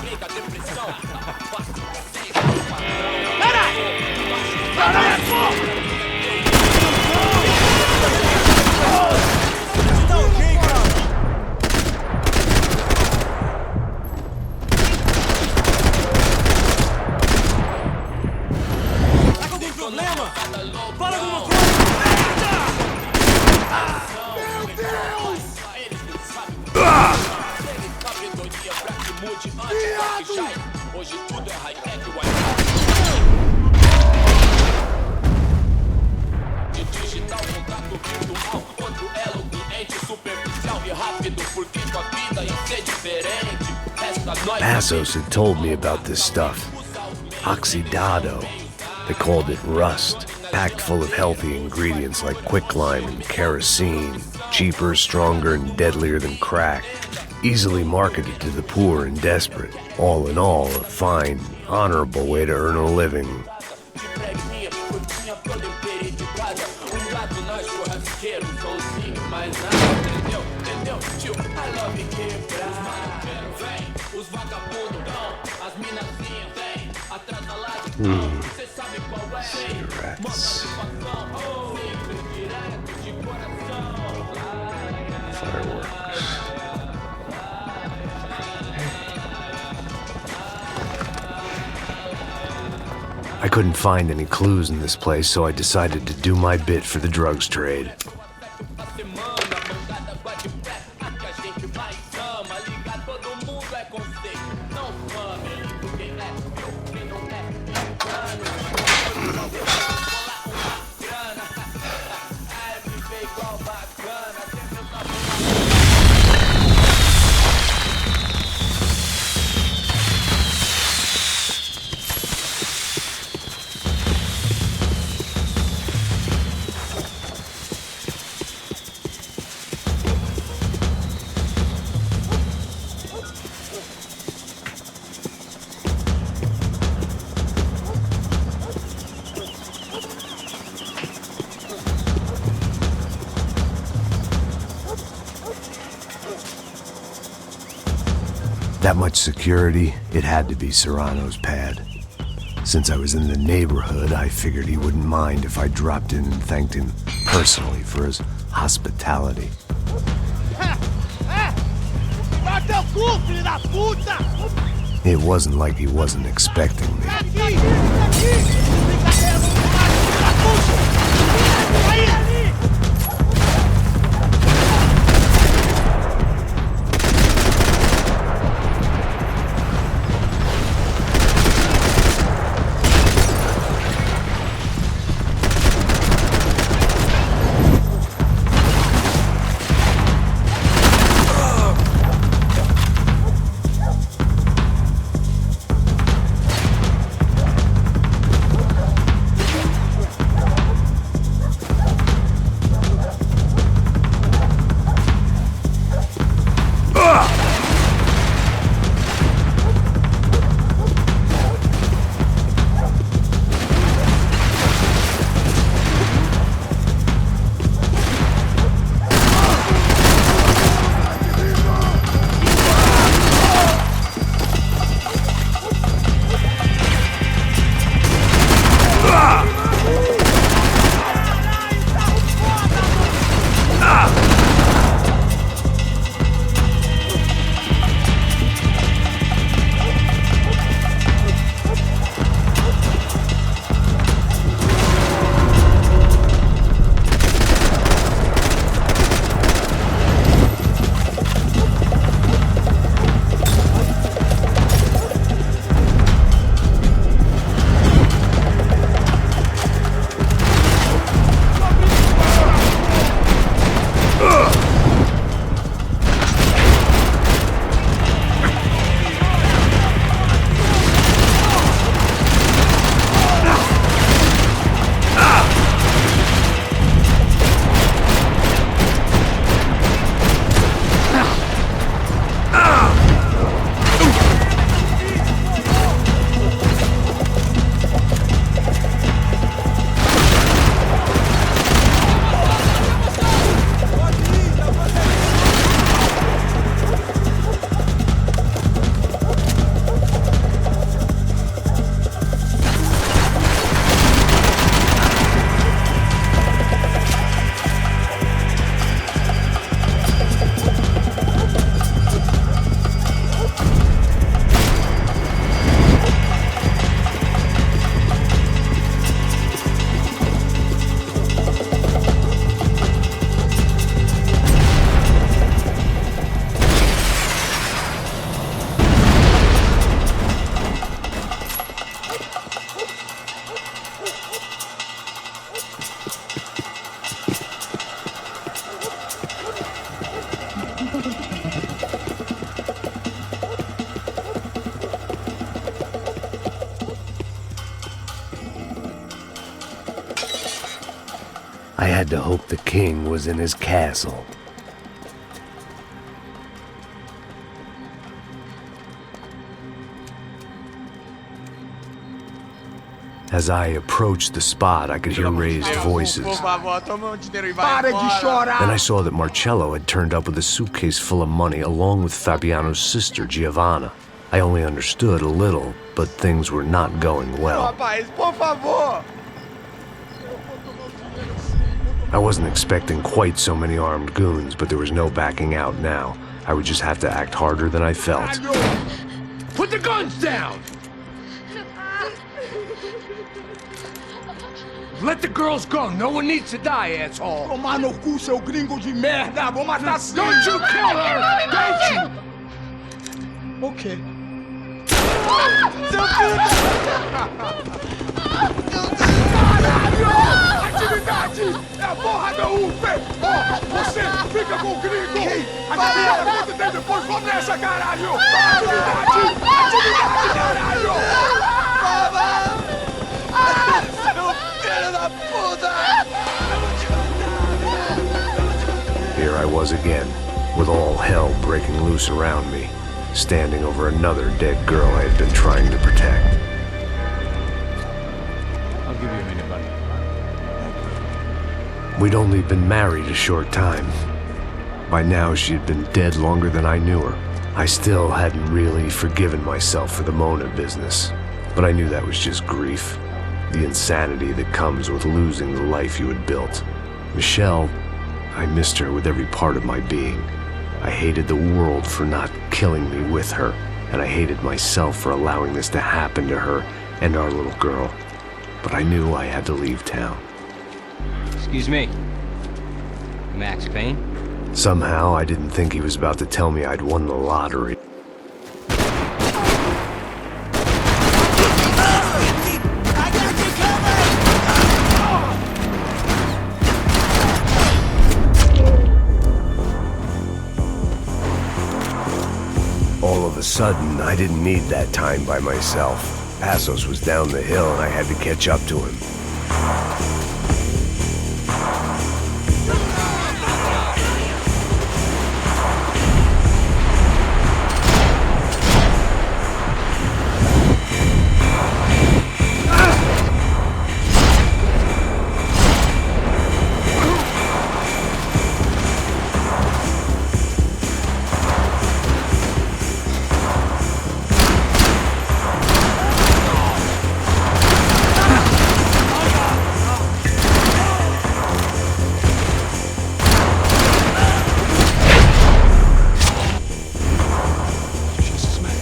Pera! Pera, porra! Tá com algum problema? Fala alguma coisa! Meu Deus! Hoje tudo é high-tech, de digital, contato virtual, outro elo, cliente superficial e rápido, porque tua vida ia ser diferente. Passos had told me about this stuff. Oxidado. They called it rust, packed full of healthy ingredients like quicklime and kerosene, cheaper, stronger, and deadlier than crack. Easily marketed to the poor and desperate. All in all, a fine, honorable way to earn a living. Cigarettes. Fireworks. I couldn't find any clues in this place, so I decided to do my bit for the drugs trade. That much security, it had to be Serrano's pad. Since I was in the neighborhood, I figured he wouldn't mind if I dropped in and thanked him personally for his hospitality. It wasn't like he wasn't expecting me. had to hope the king was in his castle. As I approached the spot, I could hear raised voices. Then I saw that Marcello had turned up with a suitcase full of money along with Fabiano's sister, Giovanna. I only understood a little, but things were not going well. I wasn't expecting quite so many armed goons, but there was no backing out now. I would just have to act harder than I felt. Put the guns down! Let the girls go. No one needs to die, asshole. Tomar no cu, seu gringo de merda. Vou matar sim. Don't you kill her! Don't you! Okay. Seu filho Caralho! Atividade! É a porra da UP! Ó, você fica com o gringo! A galera conta dele depois. Vamos nessa, caralho! Atividade! Atividade, caralho! Here I was again, with all hell breaking loose around me, standing over another dead girl I had been trying to protect. I'll give you a minute, buddy. We'd only been married a short time. By now, she had been dead longer than I knew her. I still hadn't really forgiven myself for the Mona business, but I knew that was just grief. The insanity that comes with losing the life you had built. Michelle, I missed her with every part of my being. I hated the world for not killing me with her, and I hated myself for allowing this to happen to her and our little girl. But I knew I had to leave town. Excuse me. Max Payne? Somehow, I didn't think he was about to tell me I'd won the lottery. All of a sudden, I didn't need that time by myself. Passos was down the hill and I had to catch up to him.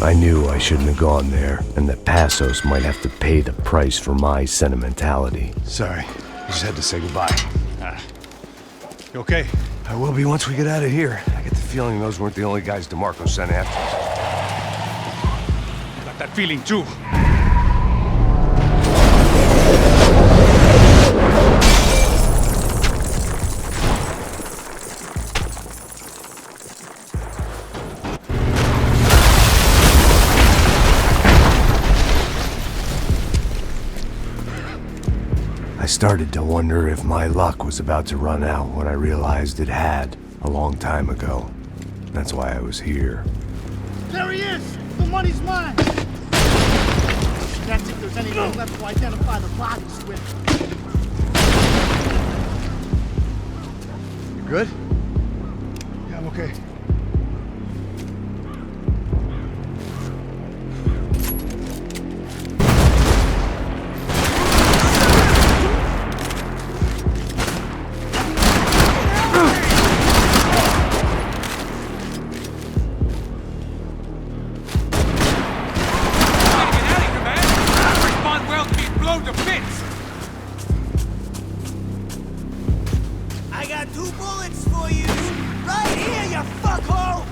I knew I shouldn't have gone there, and that Passos might have to pay the price for my sentimentality. Sorry, I just had to say goodbye. You okay? I will be once we get out of here. I get the feeling those weren't the only guys DeMarco sent after us. Got that feeling too. I started to wonder if my luck was about to run out when I realized it had, a long time ago. That's why I was here. There he is! The money's mine! Can't think there's anything left to identify the bodies with. You good? Yeah, I'm okay. I got 2 bullets for you! Right here, you fuckhole!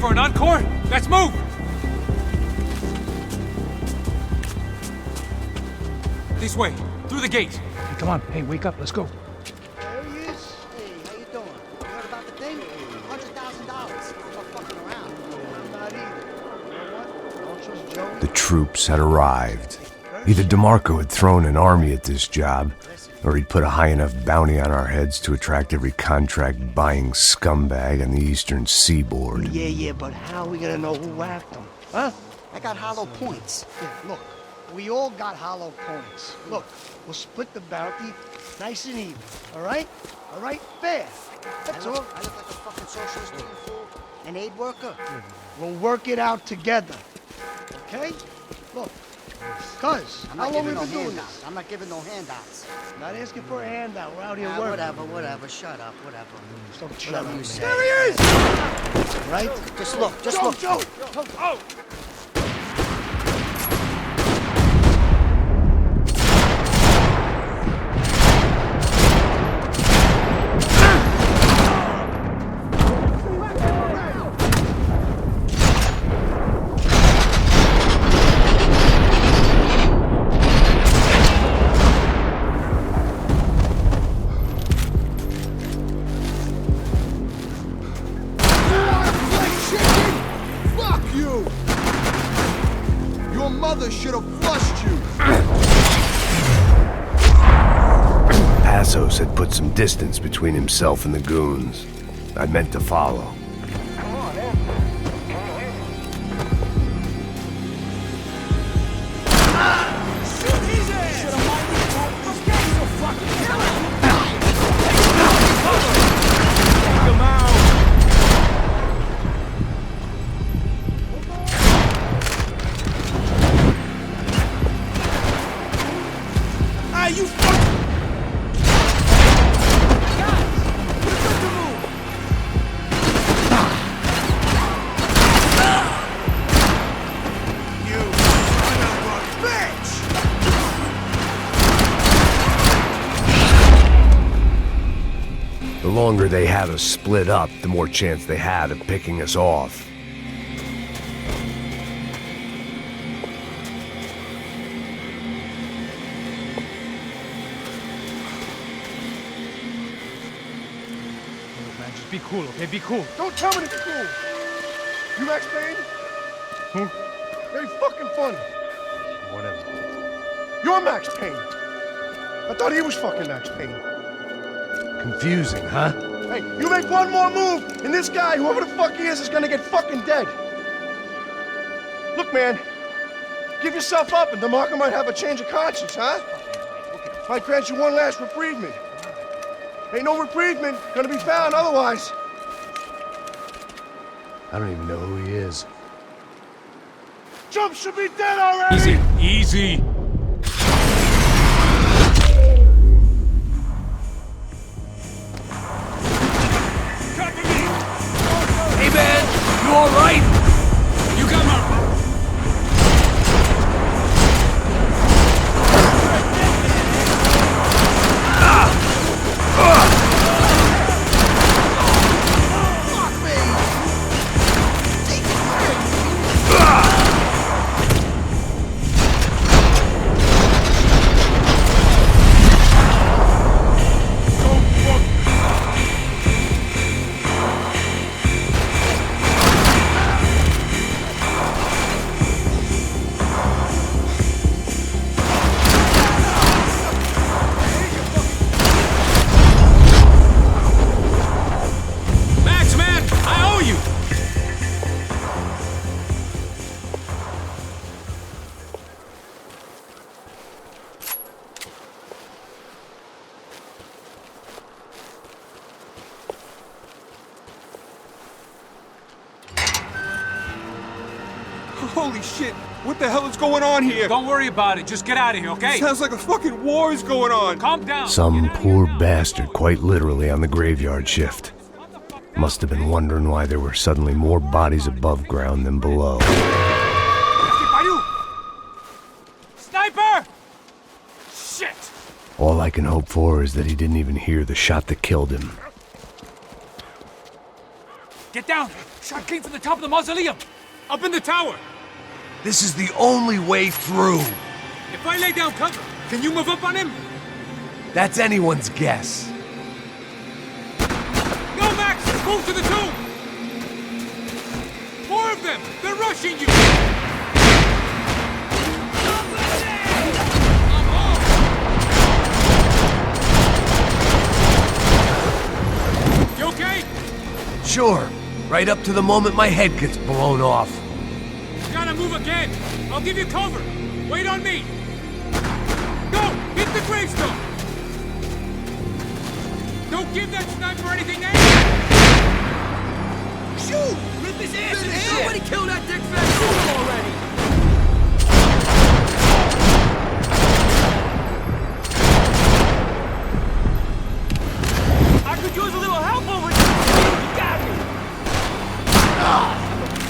for an encore? Let's move! This way, through the gate. Hey, come on. Hey, wake up. Let's go. There he is. Hey, how you doing? You heard about the thing? $100,000. I'm not fucking around. I'm not either. You know what? I don't trust Joey. The troops had arrived. Either DeMarco had thrown an army at this job, or he'd put a high enough bounty on our heads to attract every contract-buying scumbag on the eastern seaboard. Yeah, but how are we gonna know who whacked him? Huh? I got hollow points. Yeah, look, we all got hollow points. Look, we'll split the bounty nice and even, all right? All right? Fair. That's all. I look like a fucking socialist looking fool? An aid worker? We'll work it out together, okay? Look, cuz, how long have we been doing this? I'm not giving no handouts. Not asking for a handout. We're out here working. Whatever. Shut up. Whatever. Don't shut up. There he is! Right? Just look. Joe! Oh! Should have flushed you. Passos had put some distance between himself and the goons. I meant to follow. The longer they have us split up, the more chance they had of picking us off. Man, just be cool, okay? Be cool. Don't tell me to be cool. You Max Payne? Who? Very fucking funny. Whatever. You're Max Payne. I thought he was fucking Max Payne. Confusing, huh? Hey, you make one more move, and this guy, whoever the fuck he is gonna get fucking dead. Look, man, give yourself up, and DeMarco might have a change of conscience, huh? Might grant you one last reprieve. Ain't no reprieve gonna be found otherwise. I don't even know who he is. Jump should be dead already! Easy. Hey man, you alright? You got my... Holy shit! What the hell is going on here? Don't worry about it. Just get out of here, okay? Sounds like a fucking war is going on. Calm down. Some poor bastard quite literally on the graveyard shift. Must have been wondering why there were suddenly more bodies above ground than below. Sniper! Shit! All I can hope for is that he didn't even hear the shot that killed him. Get down! Shot came from the top of the mausoleum! Up in the tower! This is the only way through. If I lay down cover, can you move up on him? That's anyone's guess. No, Max! Move to the tomb! More of them! They're rushing you! You okay? Sure. Right up to the moment my head gets blown off. Gotta move again! I'll give you cover! Wait on me! Go! Hit the gravestone! Don't give that sniper anything to aim! Shoot! Rip his ass in half! Somebody kill that dickbag! Shoot him already! I could use a little help over here. You got me.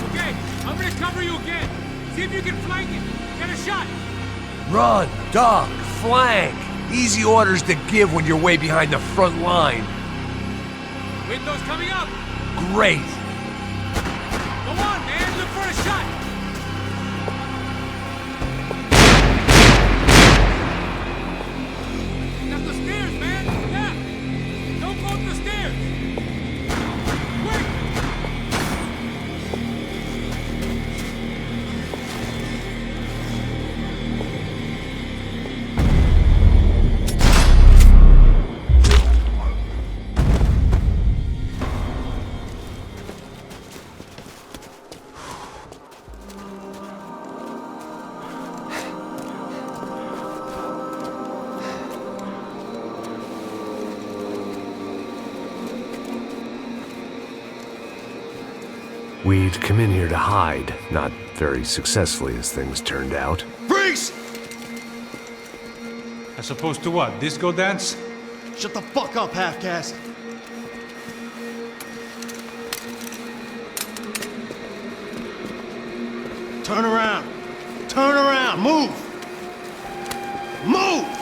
Okay, I'm gonna cover you again. See if you can flank it. Get a shot. Run, duck, flank. Easy orders to give when you're way behind the front line. Windows coming up. Great. Go on, man. Look for a shot. That's the stairs, man. Yeah. Don't go up the stairs. Quick. We'd come in here to hide, not very successfully as things turned out. Freeze! As opposed to what? Disco dance? Shut the fuck up, half-caste. Turn around. Turn around. Move. Move!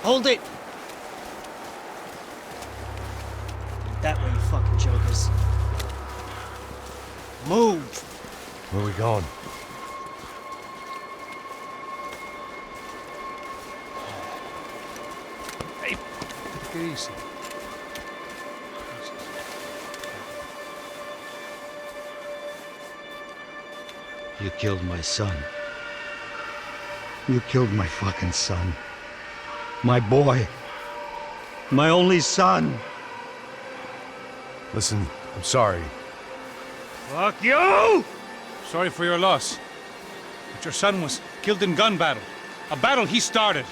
Hold it! That way, you fucking jokers. Move! Where are we going? Hey, take it easy. You killed my son. You killed my fucking son. My boy. My only son. Listen, I'm sorry. Fuck you! Sorry for your loss. But your son was killed in gun battle. A battle he started.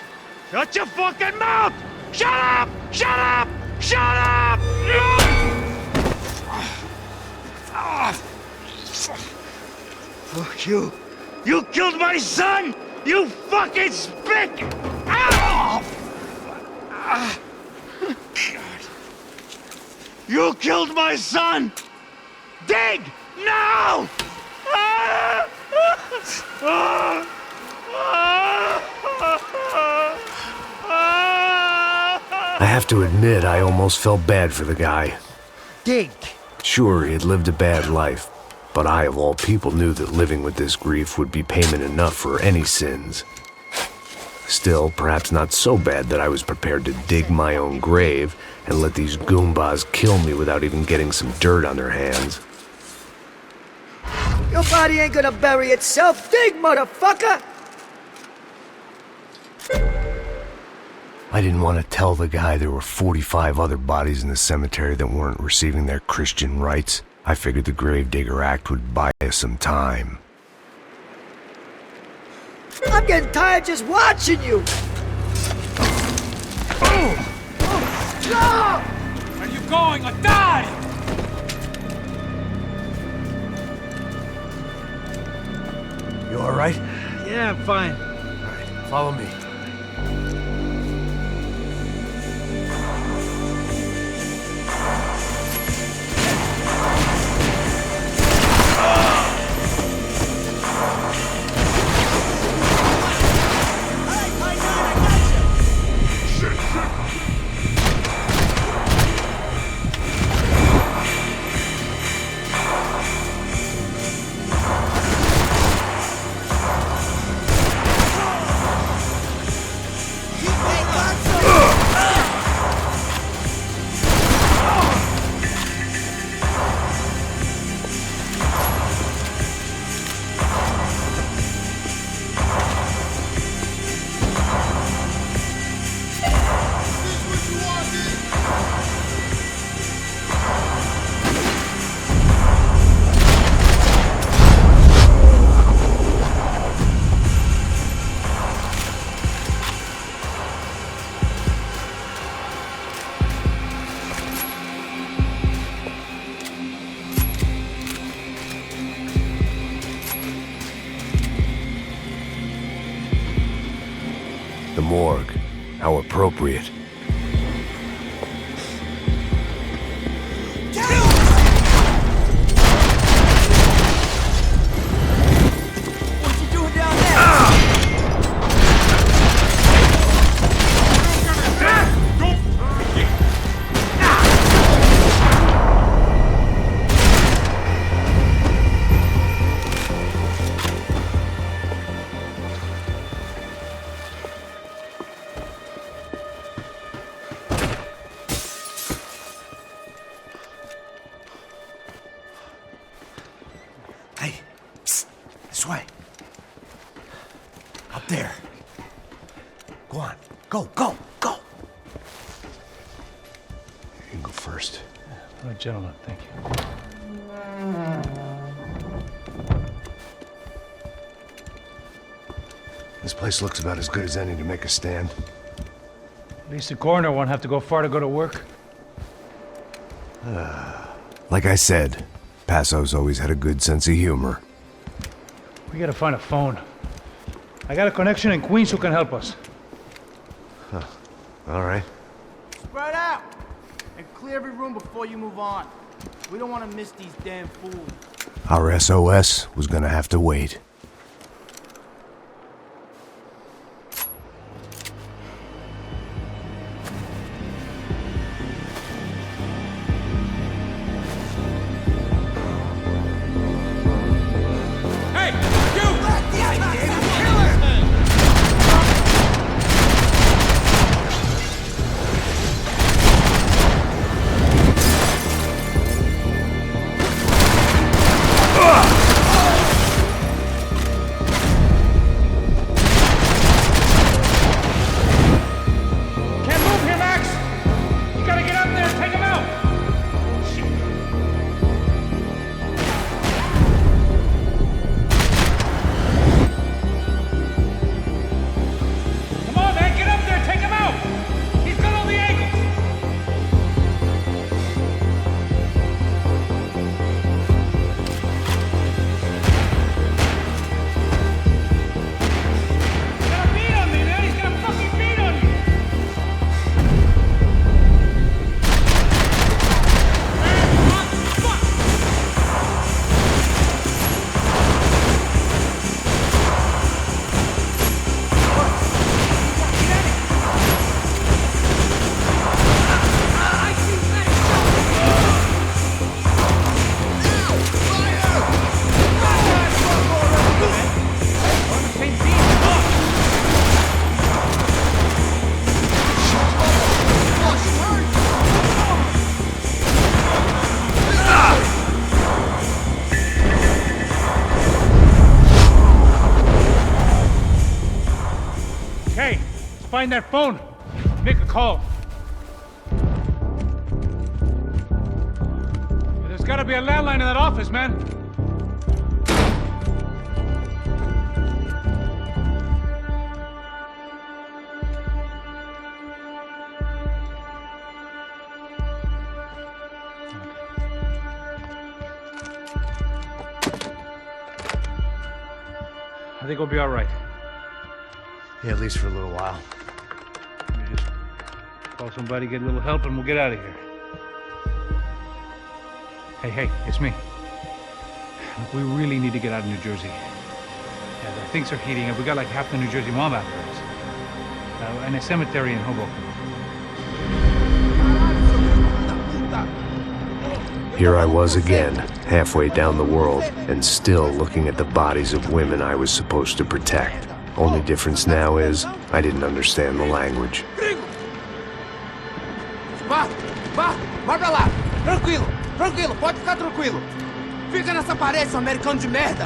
Shut your fucking mouth! Shut up! Shut up! Shut up! Fuck you! You killed my son! You fucking spick! Ow! You killed my son! Dig! Now! I have to admit, I almost felt bad for the guy. Dig! Sure, he had lived a bad life, but I, of all people, knew that living with this grief would be payment enough for any sins. Still, perhaps not so bad that I was prepared to dig my own grave and let these Goombas kill me without even getting some dirt on their hands. Your body ain't gonna bury itself. Dig, motherfucker! I didn't want to tell the guy there were 45 other bodies in the cemetery that weren't receiving their Christian rites. I figured the Gravedigger Act would buy us some time. I'm getting tired just watching you! Stop! Where are you going? Or die! You alright? Yeah, I'm fine. Alright, follow me. morgue. How appropriate. What you doing down there? Hey, psst, this way. Up there. Go on. Go, go, go. You can go first. All right, gentlemen, thank you. This place looks about as good as any to make a stand. At least the coroner won't have to go far to go to work. Like I said, Passo's always had a good sense of humor. We gotta find a phone. I got a connection in Queens who can help us. All right. Spread out and clear every room before you move on. We don't want to miss these damn fools. Our SOS was gonna have to wait. Can't move here, Max! You gotta get up there and take him out! Come on, man, get up there, take him out! He's got all the angles! He's got a beat on me, man! He's got a fucking beat on me! Okay, let's find that phone. Make a call. There's gotta be a landline in that office, man. I think we'll be all right. Yeah, at least for a little while. Let me just call somebody, get a little help, and we'll get out of here. Hey, it's me. Look, we really need to get out of New Jersey. Yeah, things are heating up. We got like half the New Jersey mob after us. And a cemetery in Hoboken. Here I was again, halfway down the world, and still looking at the bodies of women I was supposed to protect. Only difference now is, I didn't understand the language. Vai pra lá. Tranquilo, pode ficar tranquilo. Fica nessa parede, seu americano de merda.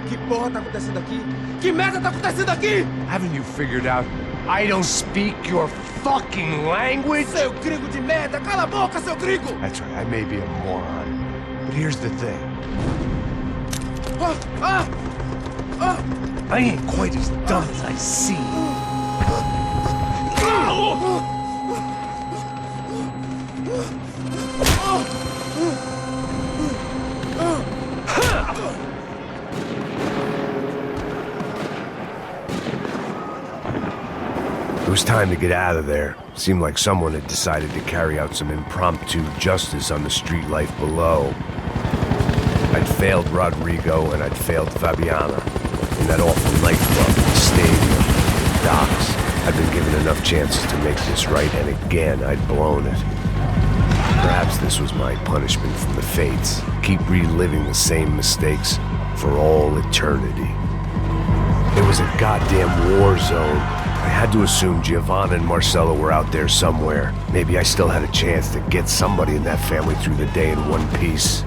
Que porra tá acontecendo aqui? Que merda tá acontecendo aqui? Haven't you figured out I don't speak your fucking language? Seu gringo de merda, cala a boca, seu gringo! That's right, I may be a moron, but here's the thing. I ain't quite as dumb as I seem. was time to get out of there. Seemed like someone had decided to carry out some impromptu justice on the street life below. I'd failed Rodrigo and I'd failed Fabiana. In that awful nightclub, the stadium, the docks, I'd been given enough chances to make this right, and again I'd blown it. Perhaps this was my punishment from the fates. Keep reliving the same mistakes for all eternity. It was a goddamn war zone. I had to assume Giovanna and Marcello were out there somewhere. Maybe I still had a chance to get somebody in that family through the day in one piece.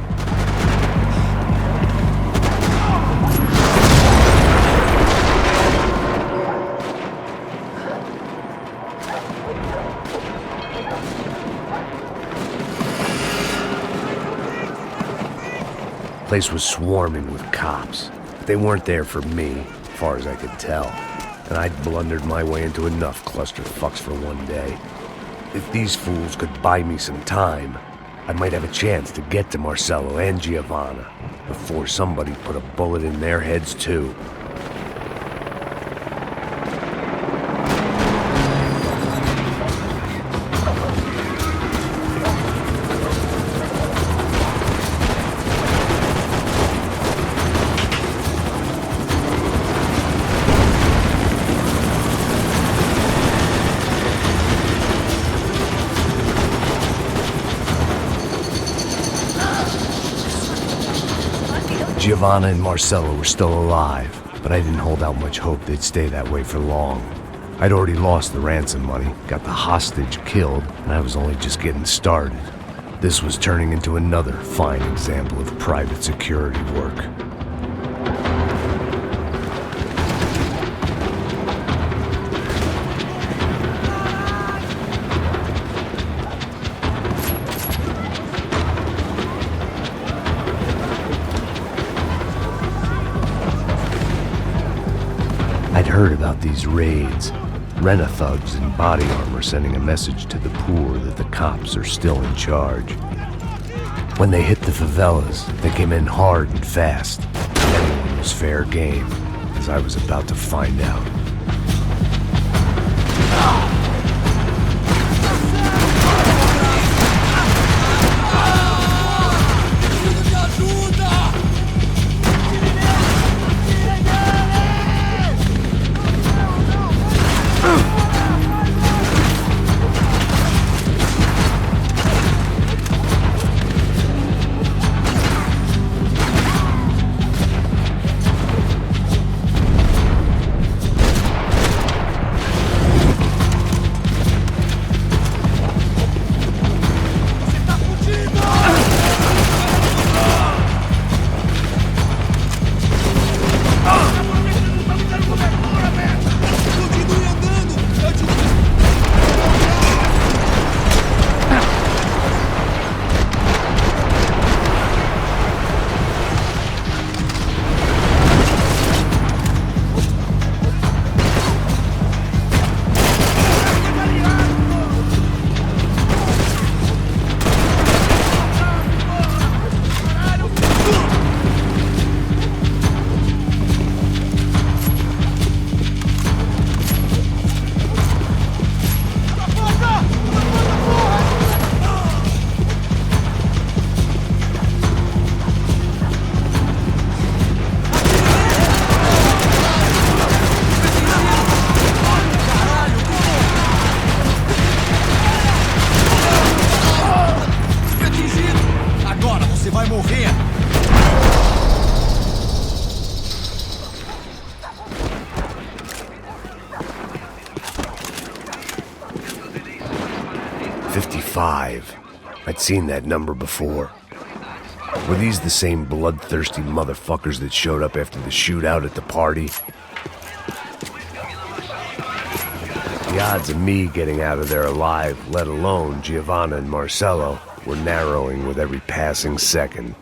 The place was swarming with cops. They weren't there for me, as far as I could tell. And I'd blundered my way into enough clusterfucks for one day. If these fools could buy me some time, I might have a chance to get to Marcello and Giovanna before somebody put a bullet in their heads too. Giovanna and Marcello were still alive, but I didn't hold out much hope they'd stay that way for long. I'd already lost the ransom money, got the hostage killed, and I was only just getting started. This was turning into another fine example of private security work. I'd heard about these raids. Rent-a-thugs in body armor sending a message to the poor that the cops are still in charge. When they hit the favelas, they came in hard and fast. Everyone was fair game, as I was about to find out. Vai morrer! "55. I'd seen that number before. Were these the same bloodthirsty motherfuckers that showed up after the shootout at the party? The odds of me getting out of there alive, let alone Giovanna and Marcello, were narrowing with every passing second.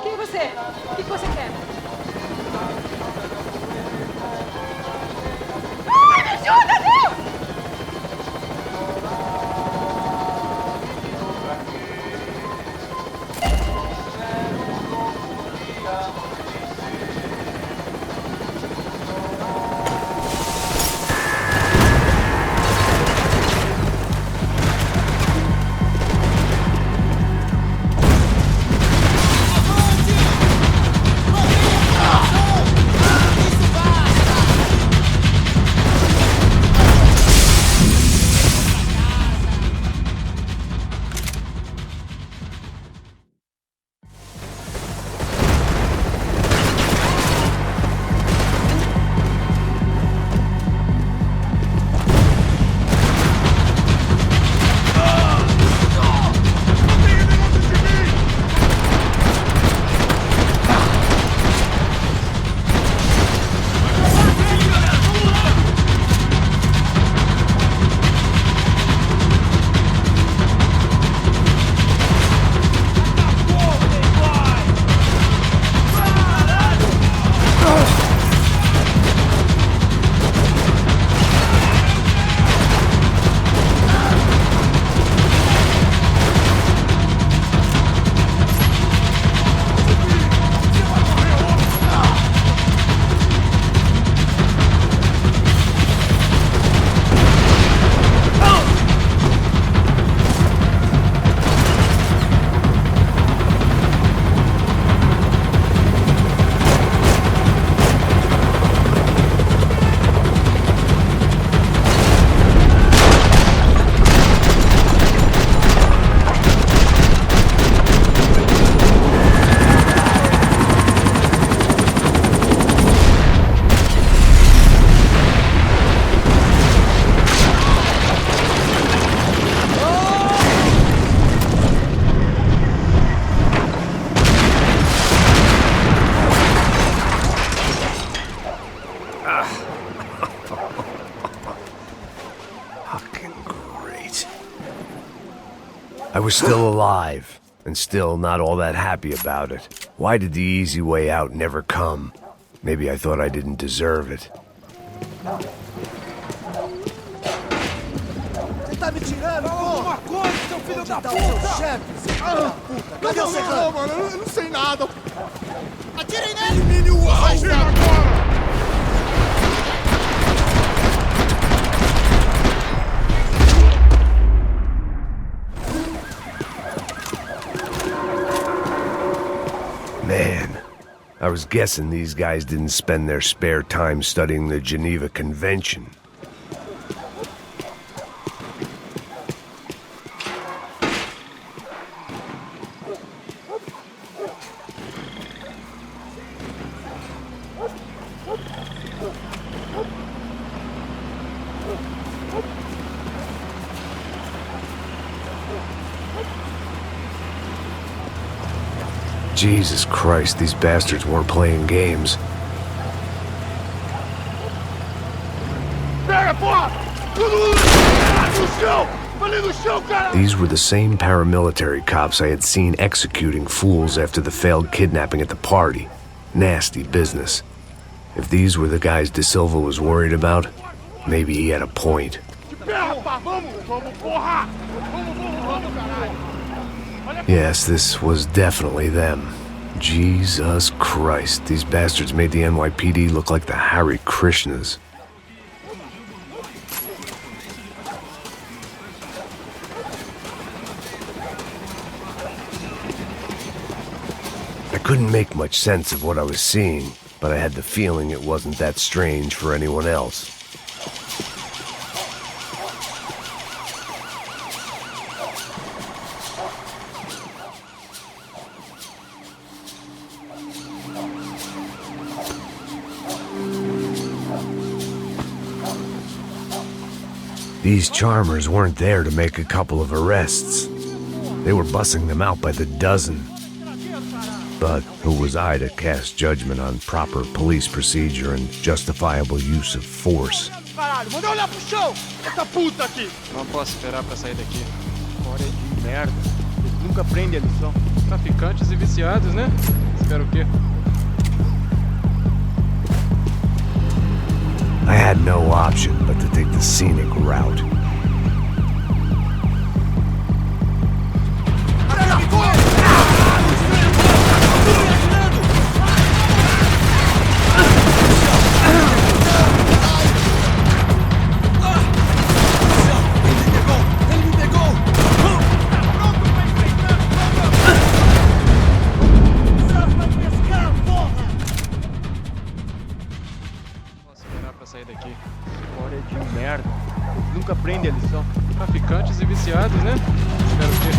Quem é você? O que você quer? Ai, me ajuda, Deus! Fucking great. I was still alive, and still not all that happy about it. Why did the easy way out never come? Maybe I thought I didn't deserve it. Você tá me tirando, alguma coisa, seu filho da puta! Cadê o serrano? Não, mano, eu não sei nada. Atirem nele! Elimine o alvo! Agora! Man, I was guessing these guys didn't spend their spare time studying the Geneva Convention. Jesus Christ, these bastards weren't playing games. These were the same paramilitary cops I had seen executing fools after the failed kidnapping at the party. Nasty business. If these were the guys De Silva was worried about, maybe he had a point. Yes, this was definitely them. Jesus Christ, these bastards made the NYPD look like the Hare Krishnas. I couldn't make much sense of what I was seeing, but I had the feeling it wasn't that strange for anyone else. These charmers weren't there to make a couple of arrests. They were bussing them out by the dozen. But who was I to cast judgment on proper police procedure and justifiable use of force? Caralho, manda olhar pro chão! Essa puta aqui! Não posso esperar pra sair daqui. Fora de merda. Eles nunca aprendem a lição. Traficantes e viciados, né? Espera o quê? I had no option but to take the scenic route. Sair daqui. Fora de merda. Eles nunca aprendem a lição. Traficantes e viciados, né? Espero o quê?